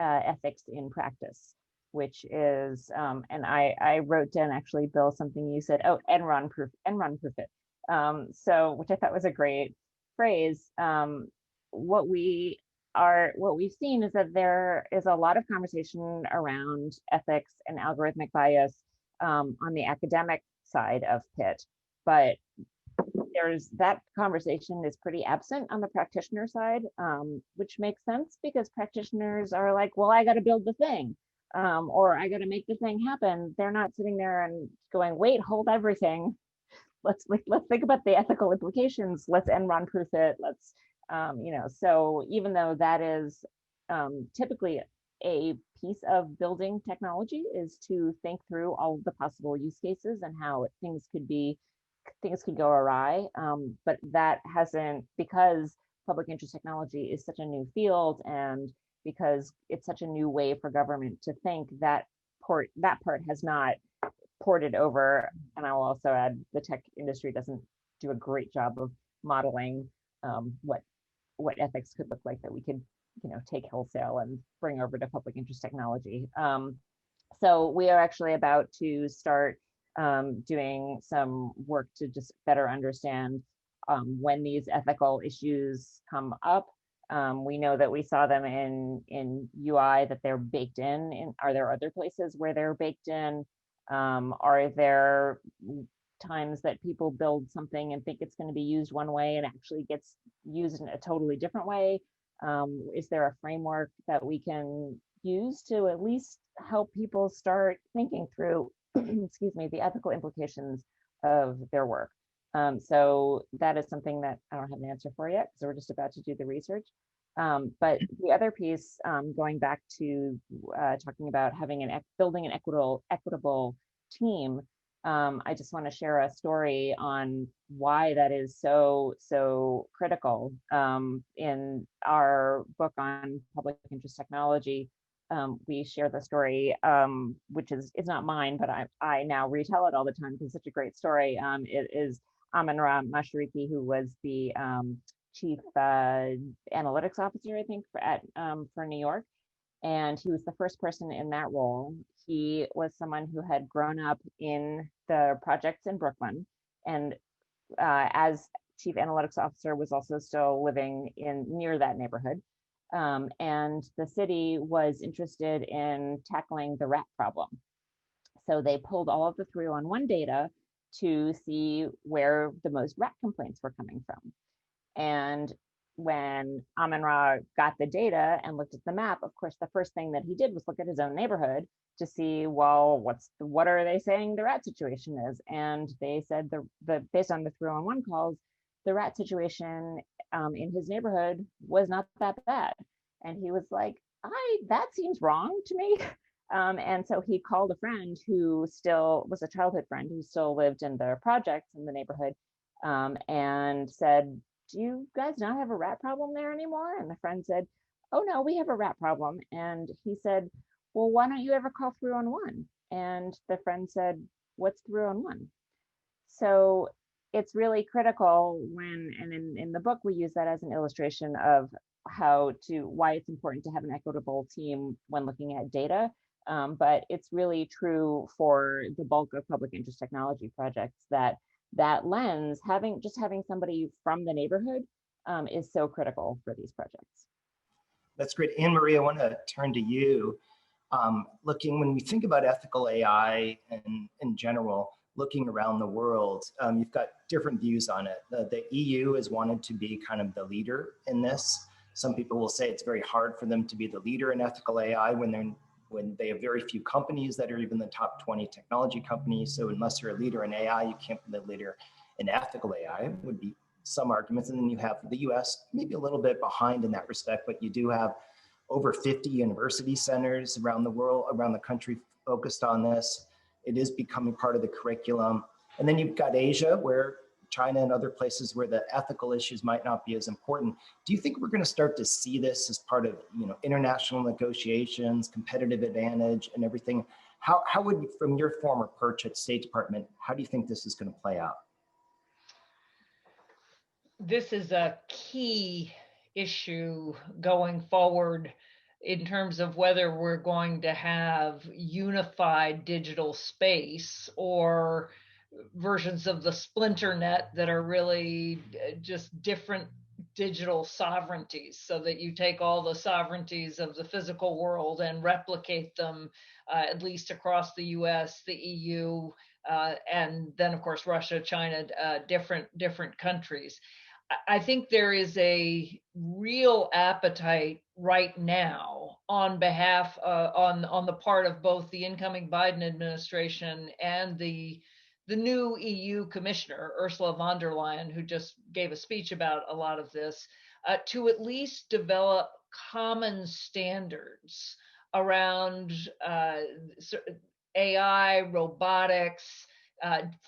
ethics in practice, which is, and I wrote down actually, Bill, something you said, oh, Enron proof it. So, which I thought was a great phrase. What we've seen is that there is a lot of conversation around ethics and algorithmic bias on the academic side of PIT, but that conversation is pretty absent on the practitioner side, which makes sense because practitioners are like, well, I got to build the thing, or I got to make the thing happen. They're not sitting there and going, wait, hold everything. Let's think about the ethical implications. Let's Enron proof it. Let's, so even though that is typically a piece of building technology, is to think through all of the possible use cases and how things could go awry. But that hasn't, because public interest technology is such a new field, and because it's such a new way for government to think, that part has not ported over. And I will also add, the tech industry doesn't do a great job of modeling what ethics could look like that we could take wholesale and bring over to public interest technology. So we are actually about to start doing some work to just better understand when these ethical issues come up. We know that we saw them in UI, that they're baked in. Are there other places where they're baked in? Are there times that people build something and think it's going to be used one way and actually gets used in a totally different way? Is there a framework that we can use to at least help people start thinking through, excuse me, the ethical implications of their work? So that is something that I don't have an answer for yet, because we're just about to do the research. But the other piece, going back to talking about building an equitable team, I just want to share a story on why that is so critical. In our book on public interest technology, we share the story, which is not mine, but I now retell it all the time because it's such a great story. It is Amin-Ra Mashariki, who was the chief analytics officer, I think, for New York. And he was the first person in that role. He was someone who had grown up in the projects in Brooklyn, and as chief analytics officer was also still living near that neighborhood. And the city was interested in tackling the rat problem. So they pulled all of the 301 data to see where the most rat complaints were coming from. And when Amin-Ra got the data and looked at the map, of course, the first thing that he did was look at his own neighborhood to see, well, what are they saying the rat situation is? And they said based on the 301 calls, the rat situation in his neighborhood was not that bad. And he was like, that seems wrong to me. And so he called a friend who still was a childhood friend who still lived in the projects in the neighborhood, and said, do you guys not have a rat problem there anymore? And the friend said, oh no, we have a rat problem. And he said, well, why don't you ever call 311? And the friend said, what's 311? So it's really critical and in the book, we use that as an illustration of why it's important to have an equitable team when looking at data. But it's really true for the bulk of public interest technology projects that lens, having somebody from the neighborhood is so critical for these projects. That's great. Anne-Marie, I want to turn to you. When we think about ethical AI and in general, looking around the world, you've got different views on it. The EU has wanted to be kind of the leader in this. Some people will say it's very hard for them to be the leader in ethical AI when they have very few companies that are even the top 20 technology companies. So unless you're a leader in AI, you can't be the leader in ethical AI, would be some arguments. And then you have the US, maybe a little bit behind in that respect, but you do have over 50 university centers around the world, around the country focused on this. It is becoming part of the curriculum. And then you've got Asia, where China and other places where the ethical issues might not be as important. Do you think we're going to start to see this as part of, international negotiations, competitive advantage, and everything? How would, from your former perch at State Department, how do you think this is going to play out? This is a key issue going forward in terms of whether we're going to have unified digital space or versions of the splinter net that are really just different digital sovereignties, so that you take all the sovereignties of the physical world and replicate them at least across the US, the EU, and then of course Russia, China, different countries. I think there is a real appetite right now on behalf on the part of both the incoming Biden administration and the new EU commissioner, Ursula von der Leyen, who just gave a speech about a lot of this, to at least develop common standards around AI, robotics,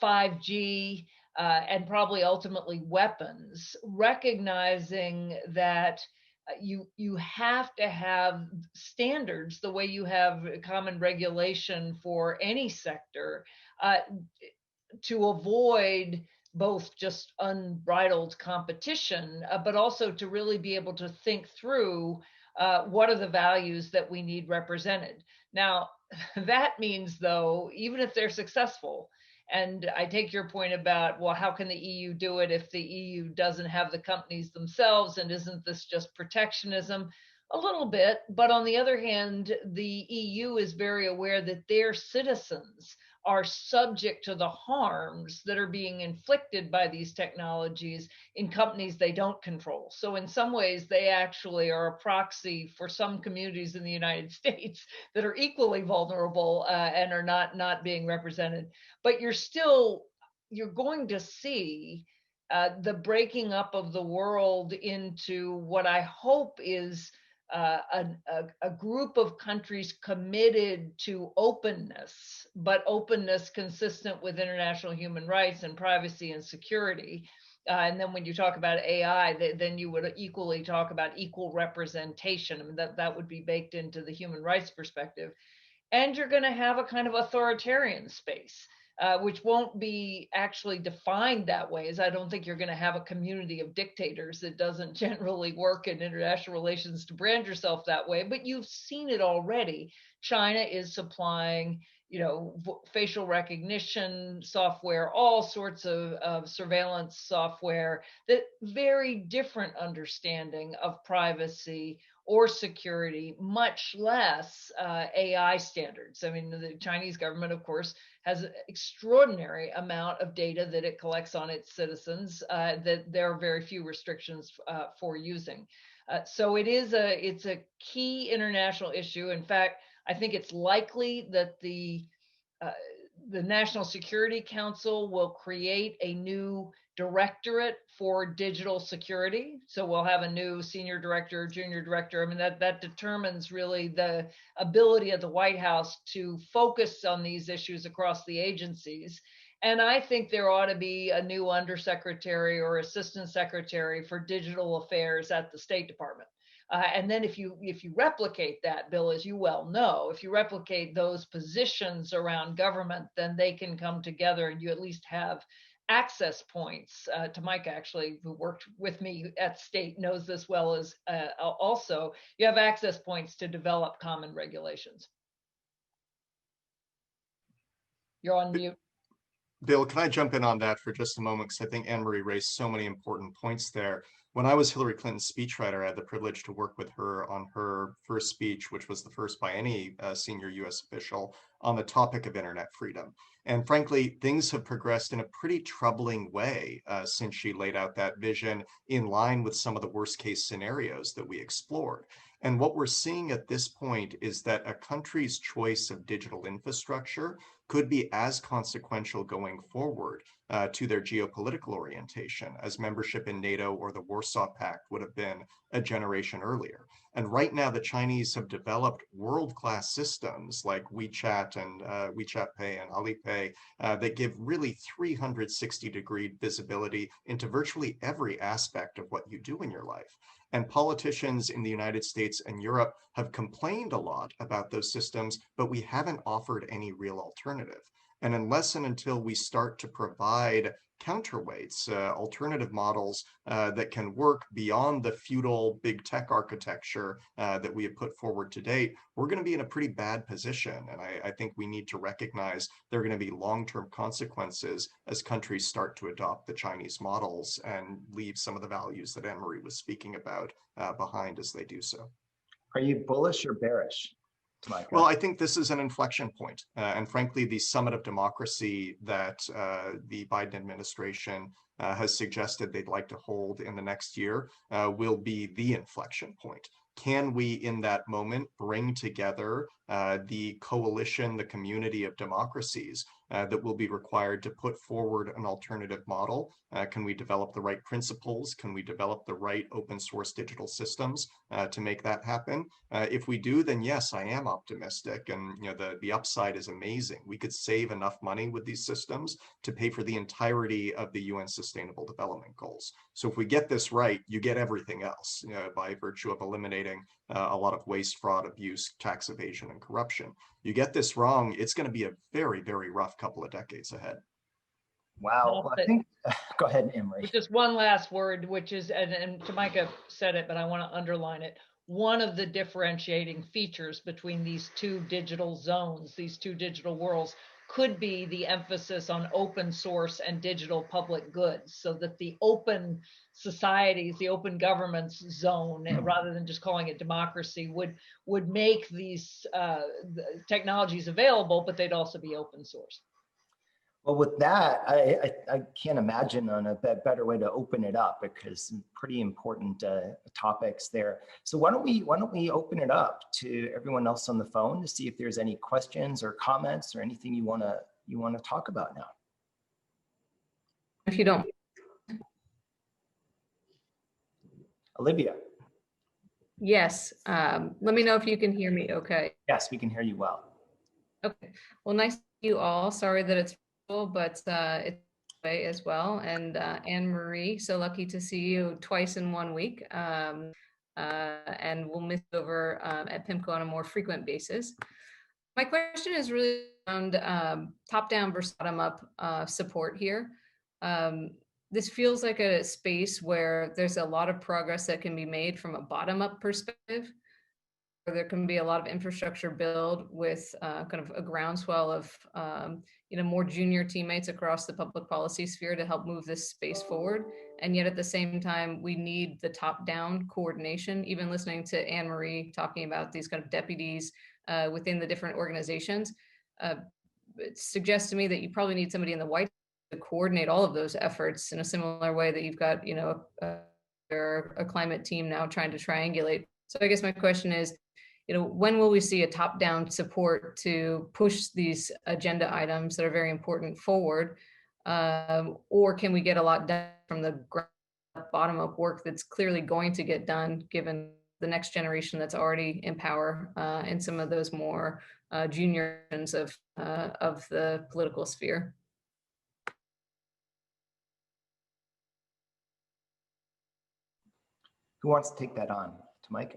5G, and probably ultimately weapons, recognizing that you have to have standards the way you have common regulation for any sector, to avoid both just unbridled competition, but also to really be able to think through what are the values that we need represented. Now, that means, though, even if they're successful, and I take your point about, well, how can the EU do it if the EU doesn't have the companies themselves? And isn't this just protectionism? A little bit. But on the other hand, the EU is very aware that their citizens are subject to the harms that are being inflicted by these technologies in companies they don't control. So in some ways, they actually are a proxy for some communities in the United States that are equally vulnerable and are not being represented. But you're going to see the breaking up of the world into what I hope is a group of countries committed to openness, but openness consistent with international human rights and privacy and security. And then when you talk about AI, then you would equally talk about equal representation. I mean, that would be baked into the human rights perspective. And you're going to have a kind of authoritarian space, which won't be actually defined that way, as I don't think you're going to have a community of dictators. It doesn't generally work in international relations to brand yourself that way, but you've seen it already. China is supplying, facial recognition software, all sorts of surveillance software, that very different understanding of privacy or security, much less AI standards. I mean, the Chinese government, of course, has an extraordinary amount of data that it collects on its citizens that there are very few restrictions for using. So it's a key international issue. In fact, I think it's likely that the National Security Council will create a new directorate for digital security. So we'll have a new senior director, junior director. I mean, that determines really the ability of the White House to focus on these issues across the agencies. And I think there ought to be a new undersecretary or assistant secretary for digital affairs at the State Department. And then if you replicate that, Bill, as you well know, if you replicate those positions around government, then they can come together and you at least have access points. To Mike, actually, who worked with me at State, knows this well as also, you have access points to develop common regulations. You're on mute. Bill, can I jump in on that for just a moment? Because I think Anne-Marie raised so many important points there. When I was Hillary Clinton's speechwriter, I had the privilege to work with her on her first speech, which was the first by any senior US official on the topic of internet freedom. And frankly, things have progressed in a pretty troubling way since she laid out that vision in line with some of the worst case scenarios that we explored. And what we're seeing at this point is that a country's choice of digital infrastructure could be as consequential going forward to their geopolitical orientation as membership in NATO or the Warsaw Pact would have been a generation earlier. And right now, the Chinese have developed world-class systems like WeChat and WeChat Pay and Alipay that give really 360-degree visibility into virtually every aspect of what you do in your life. And politicians in the United States and Europe have complained a lot about those systems, but we haven't offered any real alternative. And unless and until we start to provide counterweights, alternative models that can work beyond the feudal big tech architecture that we have put forward to date, we're going to be in a pretty bad position. And I think we need to recognize there are going to be long-term consequences as countries start to adopt the Chinese models and leave some of the values that Anne-Marie was speaking about behind as they do so. Are you bullish or bearish, Micah? Well, I think this is an inflection point. And frankly, the summit of democracy that the Biden administration has suggested they'd like to hold in the next year will be the inflection point. Can we, in that moment, bring together the coalition, the community of democracies that will be required to put forward an alternative model? Can we develop the right principles? Can we develop the right open source digital systems to make that happen? If we do, then yes, I am optimistic, and the upside is amazing. We could save enough money with these systems to pay for the entirety of the UN Sustainable Development Goals. So if we get this right, you get everything else by virtue of eliminating a lot of waste, fraud, abuse, tax evasion, and corruption. You get this wrong, it's going to be a very, very rough couple of decades ahead. Wow. Well, I think, go ahead, Emery. Just one last word, which is, and Tamika said it, but I want to underline it. One of the differentiating features between these two digital zones, these two digital worlds, could be the emphasis on open source and digital public goods, so that the open societies, the open governments zone, rather than just calling it democracy, would make these technologies available, but they'd also be open source. Well, with that, I can't imagine on a better way to open it up, because some pretty important topics there. So why don't we open it up to everyone else on the phone to see if there's any questions or comments or anything you want to talk about now. If you don't. Olivia. Yes. Let me know if you can hear me okay. Yes, we can hear you well. Okay. Well, nice to meet you all. Sorry that it's but it's way as well. And Anne-Marie, so lucky to see you twice in 1 week. And we'll miss over at PIMCO on a more frequent basis. My question is really around top-down versus bottom-up support here. This feels like a space where there's a lot of progress that can be made from a bottom-up perspective. There can be a lot of infrastructure build with kind of a groundswell of more junior teammates across the public policy sphere to help move this space forward. And yet at the same time, we need the top-down coordination. Even listening to Anne-Marie talking about these kind of deputies within the different organizations, it suggests to me that you probably need somebody in the White House to coordinate all of those efforts in a similar way that you've got a climate team now trying to triangulate. So I guess my question is, when will we see a top-down support to push these agenda items that are very important forward? Or can we get a lot done from the bottom-up work that's clearly going to get done, given the next generation that's already in power in some of those more junior ends of the political sphere? Who wants to take that on? To Mike?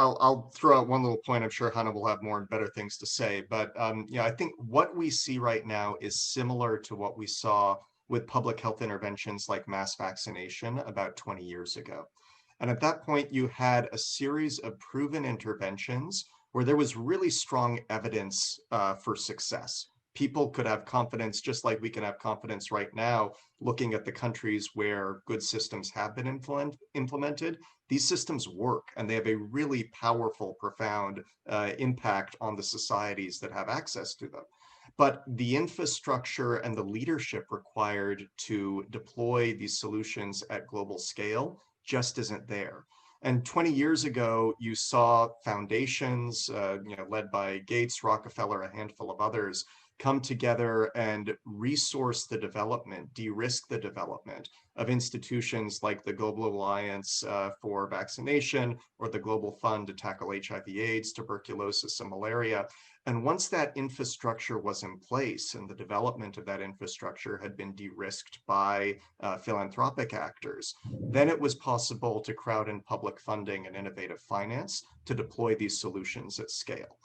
I'll throw out one little point. I'm sure Hannah will have more and better things to say, but I think what we see right now is similar to what we saw with public health interventions like mass vaccination about 20 years ago. And at that point, you had a series of proven interventions where there was really strong evidence for success. People could have confidence, just like we can have confidence right now, looking at the countries where good systems have been implemented. These systems work, and they have a really powerful, profound impact on the societies that have access to them. But the infrastructure and the leadership required to deploy these solutions at global scale just isn't there. And 20 years ago, you saw foundations, led by Gates, Rockefeller, a handful of others, come together and resource the development, de-risk the development of institutions like the Global Alliance for Vaccination or the Global Fund to tackle HIV/AIDS, tuberculosis, and malaria. And once that infrastructure was in place and the development of that infrastructure had been de-risked by philanthropic actors, then it was possible to crowd in public funding and innovative finance to deploy these solutions at scale.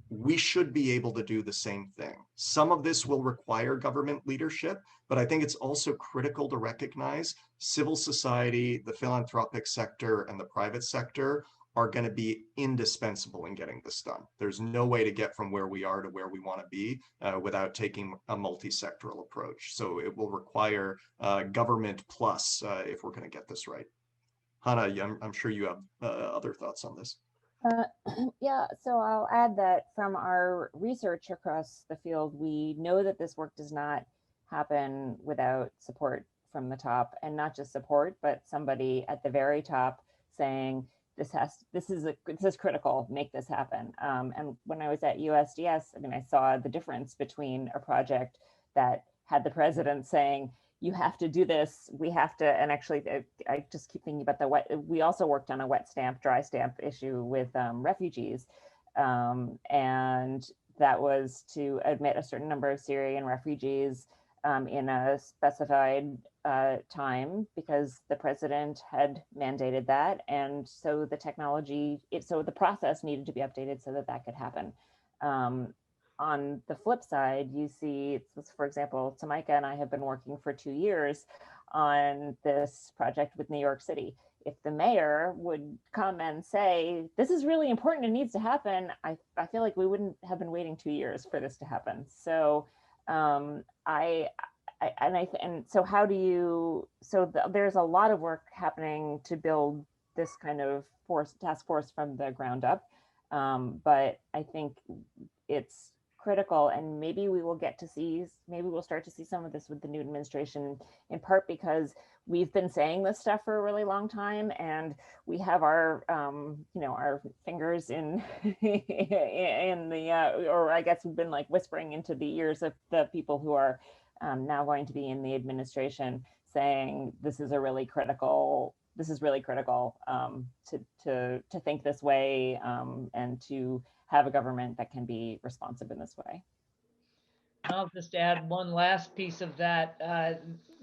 We should be able to do the same thing. Some of this will require government leadership, but I think it's also critical to recognize civil society, the philanthropic sector, and the private sector are going to be indispensable in getting this done. There's no way to get from where we are to where we want to be without taking a multi-sectoral approach. So it will require government plus if we're going to get this right. Hannah, I'm sure you have other thoughts on this. Yeah, so I'll add that from our research across the field, we know that this work does not happen without support from the top, and not just support, but somebody at the very top saying, this is critical, make this happen. And when I was at USDS, I mean, I saw the difference between a project that had the president saying, you have to do this, we have to, and actually, I just keep thinking about we also worked on a wet stamp, dry stamp issue with refugees. And that was to admit a certain number of Syrian refugees in a specified time because the president had mandated that. And so the technology, so the process needed to be updated so that that could happen. On the flip side, you see, for example, Tamika and I have been working for 2 years on this project with New York City. If the mayor would come and say, this is really important, it needs to happen, I feel like we wouldn't have been waiting 2 years for this to happen. So there's a lot of work happening to build this kind of task force from the ground up. But I think it's critical, and maybe we'll start to see some of this with the new administration, in part because we've been saying this stuff for a really long time, and we have our our fingers in or I guess we've been like whispering into the ears of the people who are now going to be in the administration, saying this is really critical to think this way and to have a government that can be responsive in this way. I'll just add one last piece of that,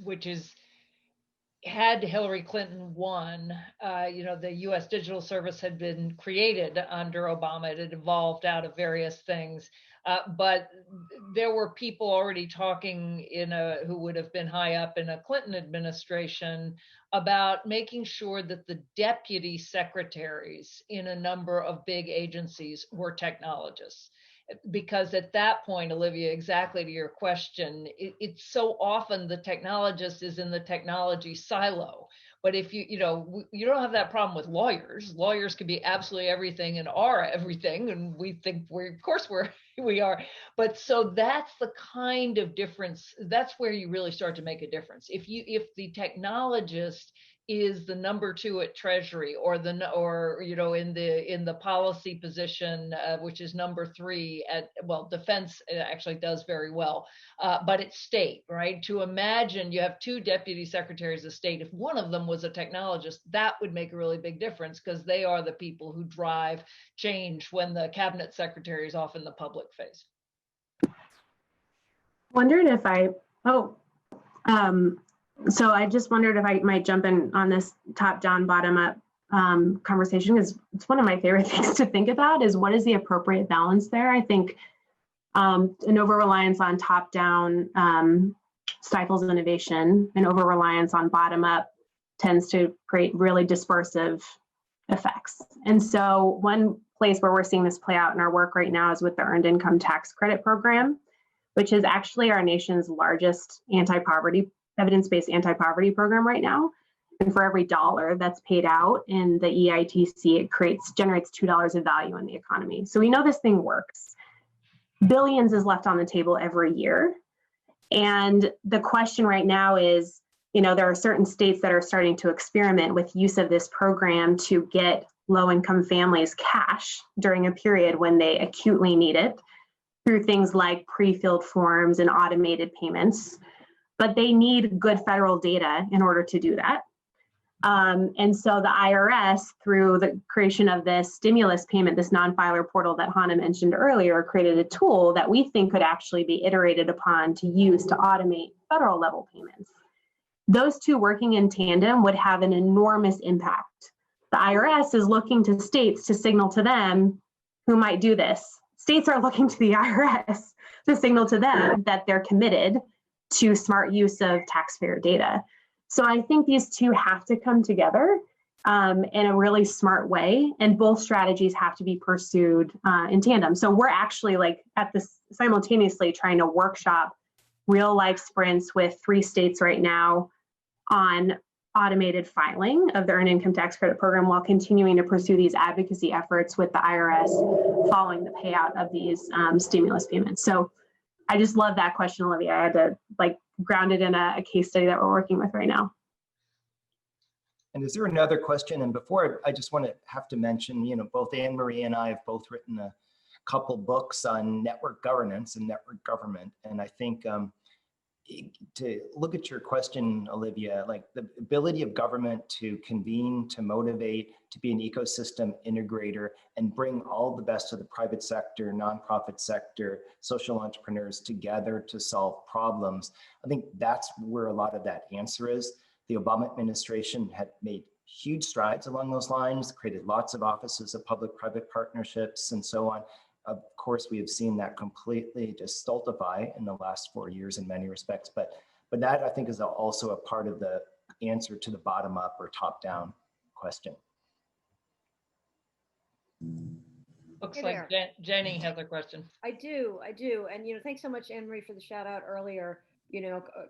which is, had Hillary Clinton won, the U.S. Digital Service had been created under Obama. It had evolved out of various things. But there were people already talking who would have been high up in a Clinton administration about making sure that the deputy secretaries in a number of big agencies were technologists. Because at that point, Olivia, exactly to your question, it's so often the technologist is in the technology silo. But if you don't have that problem with lawyers. Lawyers can be absolutely everything and are everything, and we think we are. But so that's the kind of difference. That's where you really start to make a difference. If the technologist is the number 2 at Treasury, or in the policy position, which is number 3 at, well, defense actually does very well, but it's state, right? To imagine you have 2 deputy secretaries of state, if one of them was a technologist, that would make a really big difference, because they are the people who drive change when the cabinet secretary is off in the public face. So I just wondered if I might jump in on this top-down, bottom-up conversation, because it's one of my favorite things to think about is what is the appropriate balance there. I think an over-reliance on top-down stifles innovation, and over-reliance on bottom-up tends to create really dispersive effects. And so one place where we're seeing this play out in our work right now is with the Earned Income Tax Credit Program, which is actually our nation's largest evidence-based anti-poverty program right now. And for every $1 that's paid out in the EITC, it generates $2 of value in the economy. So we know this thing works. Billions is left on the table every year. And the question right now is, there are certain states that are starting to experiment with use of this program to get low-income families cash during a period when they acutely need it. through things like pre-filled forms and automated payments, but they need good federal data in order to do that. And so the IRS, through the creation of this stimulus payment, this non-filer portal that Hannah mentioned earlier, created a tool that we think could actually be iterated upon to use to automate federal level payments. Those two working in tandem would have an enormous impact. The IRS is looking to states to signal to them who might do this. States are looking to the IRS to signal to them that they're committed to smart use of taxpayer data. So I think these two have to come together in a really smart way, and both strategies have to be pursued in tandem. So we're actually like at this simultaneously trying to workshop real life sprints with 3 states right now on automated filing of the Earned Income Tax Credit Program while continuing to pursue these advocacy efforts with the IRS following the payout of these stimulus payments. So I just love that question, Olivia. I had to ground it in a case study that we're working with right now. And is there another question? And before, I just want to have to mention, both Anne Marie and I have both written a couple books on network governance and network government. And I think to look at your question, Olivia, like the ability of government to convene, to motivate, to be an ecosystem integrator, and bring all the best of the private sector, nonprofit sector, social entrepreneurs together to solve problems. I think that's where a lot of that answer is. The Obama administration had made huge strides along those lines, created lots of offices of public-private partnerships and so on. Of course, we have seen that completely just stultify in the last 4 years in many respects, but that I think is also a part of the answer to the bottom up or top down question. Looks like Jenny has a question. I do. And, thanks so much, Anne Marie, for the shout out earlier.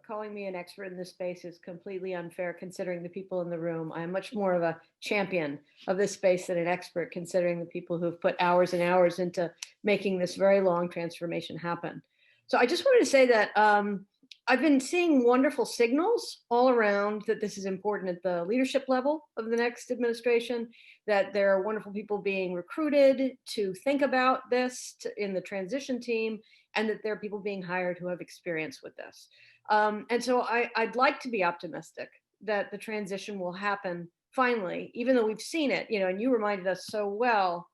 Calling me an expert in this space is completely unfair considering the people in the room. I'm much more of a champion of this space than an expert, considering the people who've put hours and hours into making this very long transformation happen. So I just wanted to say that I've been seeing wonderful signals all around that this is important at the leadership level of the next administration, that there are wonderful people being recruited to think about this in the transition team, and that there are people being hired who have experience with this. And so I'd like to be optimistic that the transition will happen finally, even though we've seen it, and you reminded us so well,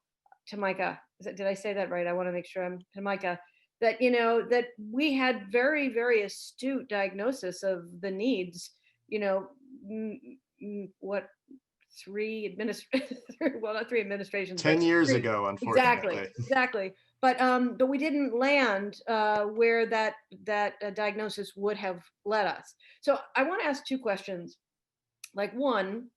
Tamika, did I say that right? I want to make sure I'm Tamika, that, that we had very, very astute diagnosis of the needs, what, not 3 administrations. 10 years ago, unfortunately. Exactly. But we didn't land where that diagnosis would have led us. So I want to ask 2 questions. Like one,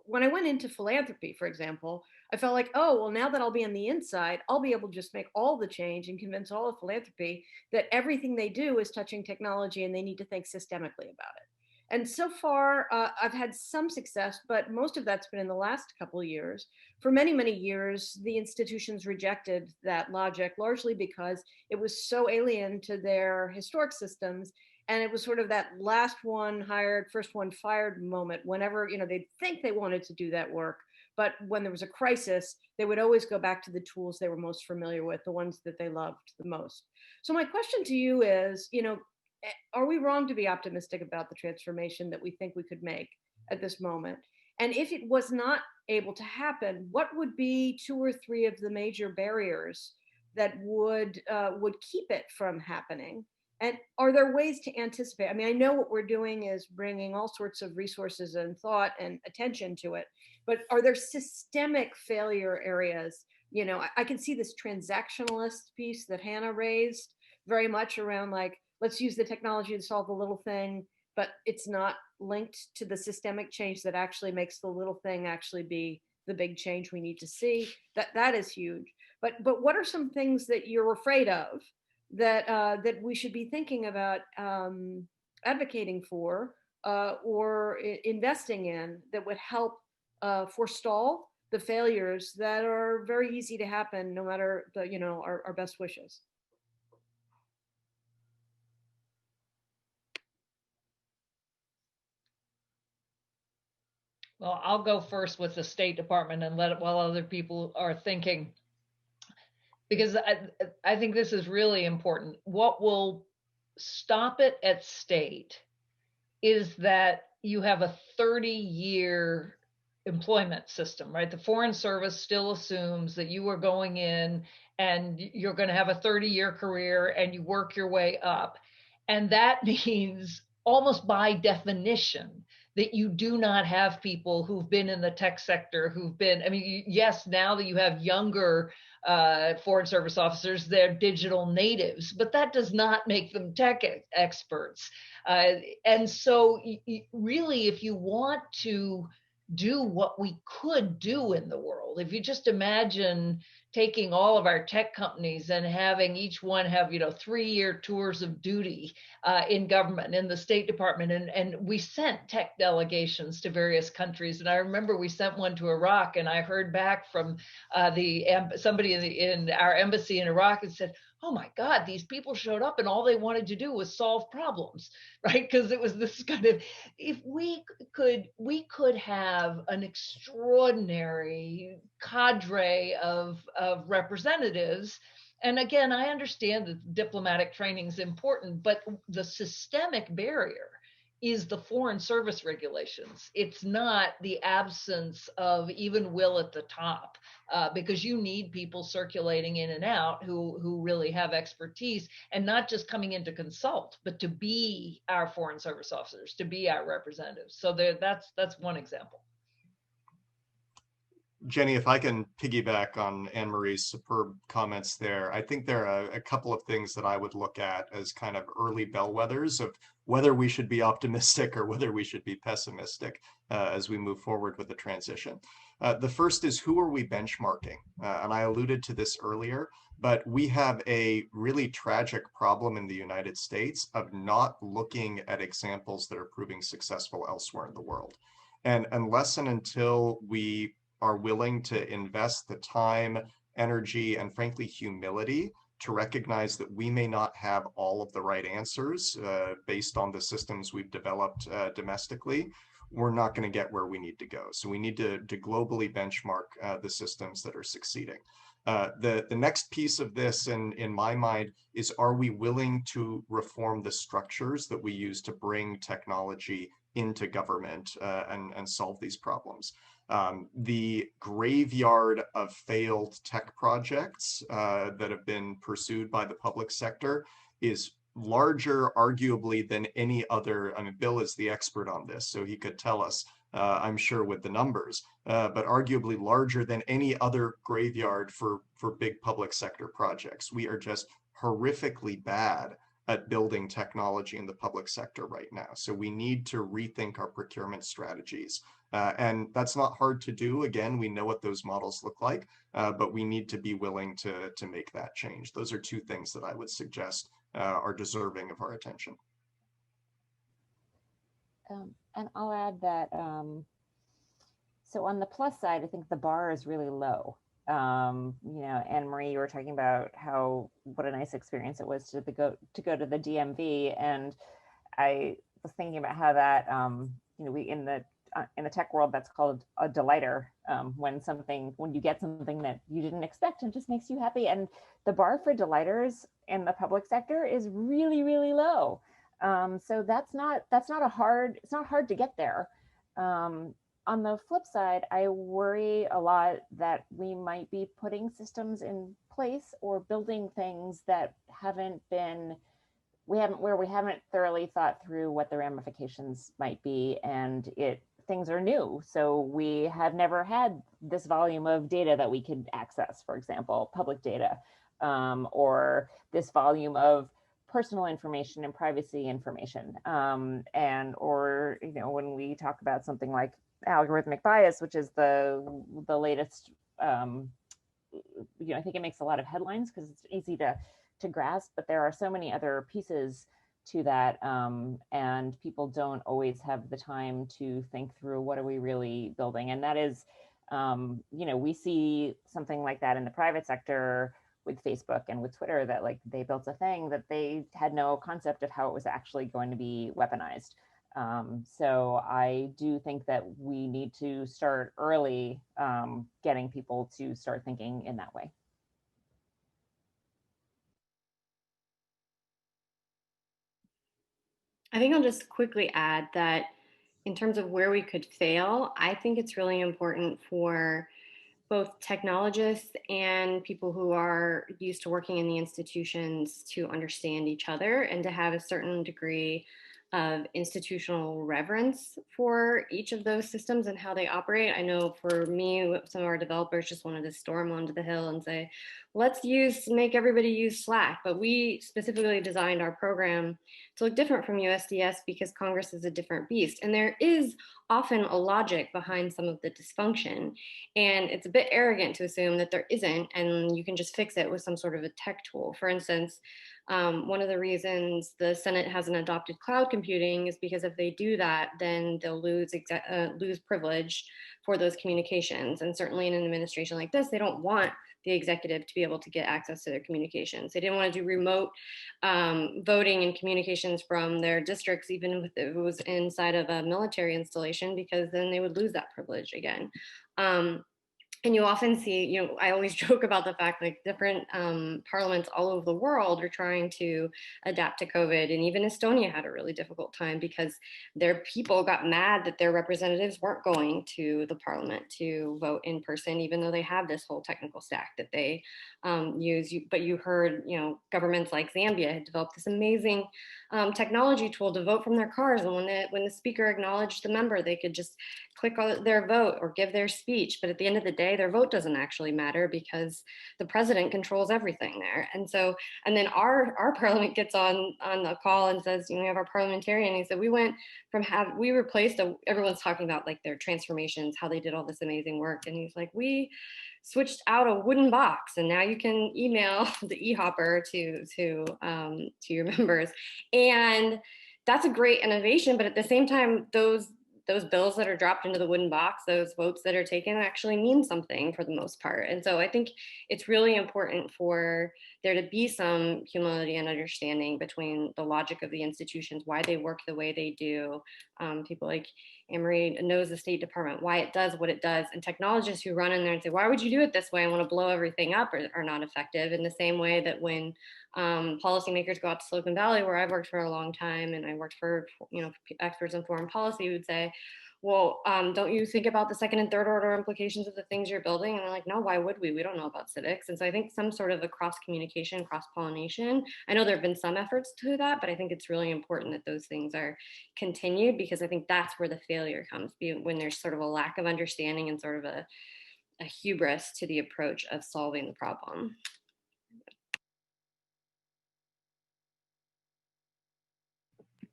when I went into philanthropy, for example, I felt like, oh, well, now that I'll be on the inside, I'll be able to just make all the change and convince all of philanthropy that everything they do is touching technology and they need to think systemically about it. And so far, I've had some success, but most of that's been in the last couple of years. For many, many years, the institutions rejected that logic, largely because it was so alien to their historic systems. And it was sort of that last one hired, first one fired moment whenever, they'd think they wanted to do that work. But when there was a crisis, they would always go back to the tools they were most familiar with, the ones that they loved the most. So my question to you is, are we wrong to be optimistic about the transformation that we think we could make at this moment? And if it was not able to happen, what would be 2 or 3 of the major barriers that would keep it from happening? And are there ways to anticipate? I mean, I know what we're doing is bringing all sorts of resources and thought and attention to it, but are there systemic failure areas? I can see this transactionalist piece that Hannah raised very much around let's use the technology to solve the little thing, but it's not linked to the systemic change that actually makes the little thing actually be the big change we need to see. That is huge. But what are some things that you're afraid of that we should be thinking about advocating for or investing in that would help forestall the failures that are very easy to happen no matter our best wishes? Well, I'll go first with the State Department and while other people are thinking. because I think this is really important. What will stop it at state is that you have a 30-year employment system, right? The Foreign Service still assumes that you are going in and you're going to have a 30-year career and you work your way up. And that means almost by definition that you do not have people who've been in the tech sector, who've been, I mean, yes, now that you have younger Foreign Service officers, they're digital natives, but that does not make them tech experts. And so really, if you want to do what we could do in the world, if you just imagine taking all of our tech companies and having each one have 3-year tours of duty in government, in the State Department, and we sent tech delegations to various countries. And I remember we sent one to Iraq, and I heard back from somebody in our embassy in Iraq and said, oh my God, these people showed up and all they wanted to do was solve problems, right? Because it was this kind of, if we could have an extraordinary cadre of representatives. And again, I understand that diplomatic training is important, but the systemic barrier is the Foreign Service regulations. It's not the absence of even will at the top, because you need people circulating in and out who really have expertise, and not just coming in to consult, but to be our Foreign Service officers, to be our representatives. So that's one example. Jenny, if I can piggyback on Anne-Marie's superb comments there, I think there are a couple of things that I would look at as kind of early bellwethers of whether we should be optimistic or whether we should be pessimistic as we move forward with the transition. The first is, who are we benchmarking? And I alluded to this earlier, but we have a really tragic problem in the United States of not looking at examples that are proving successful elsewhere in the world. And unless and until we are willing to invest the time, energy, and frankly, humility to recognize that we may not have all of the right answers based on the systems we've developed domestically, we're not going to get where we need to go. So we need to globally benchmark the systems that are succeeding. The next piece of this, in my mind, is, are we willing to reform the structures that we use to bring technology into government and solve these problems? The graveyard of failed tech projects that have been pursued by the public sector is larger, arguably, than any other. I mean, Bill is the expert on this, so he could tell us, I'm sure, with the numbers, but arguably larger than any other graveyard for big public sector projects. We are just horrifically bad at building technology in the public sector right now. So we need to rethink our procurement strategies. And that's not hard to do. Again, we know what those models look like, but we need to be willing to make that change. Those are two things that I would suggest are deserving of our attention. And I'll add that, so on the plus side, I think the bar is really low. Anne-Marie, you were talking about what a nice experience it was to go to the DMV, and I was thinking about how that we in the tech world, that's called a delighter, when you get something that you didn't expect and just makes you happy. And the bar for delighters in the public sector is really, really low. So it's not hard to get there. On the flip side, I worry a lot that we might be putting systems in place or building things that we haven't thoroughly thought through what the ramifications might be, and things are new. So we have never had this volume of data that we could access, for example, public data, or this volume of personal information and privacy information. When we talk about something like algorithmic bias, which is the latest, I think it makes a lot of headlines because it's easy to grasp, but there are so many other pieces to that, and people don't always have the time to think through what are we really building. And that is, we see something like that in the private sector with Facebook and with Twitter, that they built a thing that they had no concept of how it was actually going to be weaponized. So I do think that we need to start early, getting people to start thinking in that way. I think I'll just quickly add that in terms of where we could fail, I think it's really important for both technologists and people who are used to working in the institutions to understand each other and to have a certain degree of institutional reverence for each of those systems and how they operate. I know for me, some of our developers just wanted to storm onto the hill and say, let's make everybody use Slack. But we specifically designed our program to look different from USDS because Congress is a different beast. And there is often a logic behind some of the dysfunction. And it's a bit arrogant to assume that there isn't, and you can just fix it with some sort of a tech tool. For instance, one of the reasons the Senate hasn't adopted cloud computing is because if they do that, then they'll lose privilege for those communications. And certainly in an administration like this, they don't want the executive to be able to get access to their communications. They didn't want to do remote voting and communications from their districts, even if it was inside of a military installation, because then they would lose that privilege again. And you often see, I always joke about the fact like different parliaments all over the world are trying to adapt to COVID. And even Estonia had a really difficult time because their people got mad that their representatives weren't going to the parliament to vote in person, even though they have this whole technical stack that they use. But you heard, governments like Zambia had developed this amazing technology tool to vote from their cars. And when the speaker acknowledged the member, they could just click on their vote or give their speech. But at the end of the day, their vote doesn't actually matter because the president controls everything there. And then our parliament gets on the call and says, we have our parliamentarian. He said, we replaced, everyone's talking about like their transformations, how they did all this amazing work. And he's like, we switched out a wooden box and now you can email the e-hopper to your members. And that's a great innovation. But at the same time, those bills that are dropped into the wooden box, those votes that are taken actually mean something for the most part. And so I think it's really important for there to be some humility and understanding between the logic of the institutions, why they work the way they do. People like Anne-Marie knows the State Department, why it does what it does, and technologists who run in there and say, why would you do it this way? I want to blow everything up are not effective, in the same way that when policymakers go out to Silicon Valley, where I've worked for a long time, and I worked for experts in foreign policy who would say, well, don't you think about the second and third order implications of the things you're building? And they're like, no, why would we? We don't know about civics. And so I think some sort of a cross communication, cross pollination. I know there have been some efforts to that, but I think it's really important that those things are continued, because I think that's where the failure comes, when there's sort of a lack of understanding and sort of a hubris to the approach of solving the problem.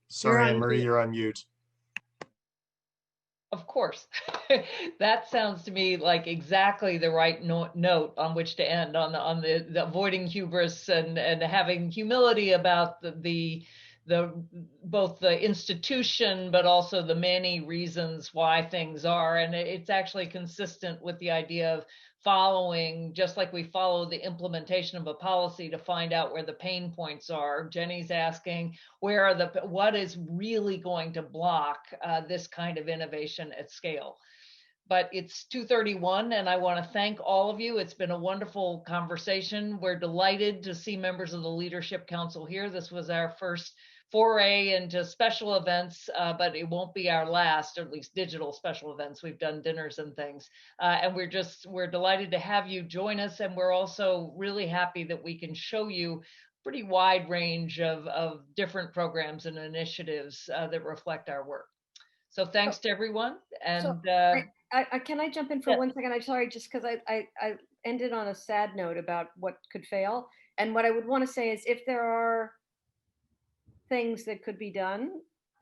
Sorry, Anne-Marie, you're on mute. Of course. That sounds to me like exactly the right note on which to end, on the avoiding hubris and having humility about the both the institution, but also the many reasons why things are. And it's actually consistent with the idea of following, just like we follow the implementation of a policy to find out where the pain points are. Jenny's asking, what is really going to block this kind of innovation at scale? But it's 2:31, and I want to thank all of you. It's been a wonderful conversation. We're delighted to see members of the Leadership Council here. This was our first foray into special events, but it won't be our last, or at least digital special events. We've done dinners and things. And we're delighted to have you join us. And we're also really happy that we can show you pretty wide range of different programs and initiatives that reflect our work. So thanks to everyone. And can I jump in for 1 second? I'm sorry, just because I ended on a sad note about what could fail. And what I would want to say is, if there are things that could be done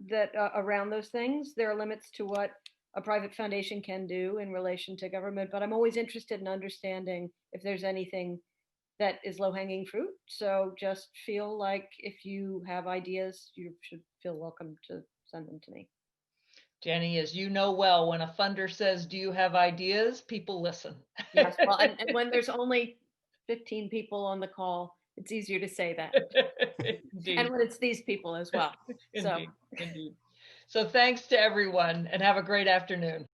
that around those things, there are limits to what a private foundation can do in relation to government. But I'm always interested in understanding if there's anything that is low-hanging fruit. So just feel like if you have ideas, you should feel welcome to send them to me. Jenny, as you know well, when a funder says, do you have ideas? People listen. Yes, well, and when there's only 15 people on the call, it's easier to say that. And when it's these people as well. Indeed. So thanks to everyone, and have a great afternoon.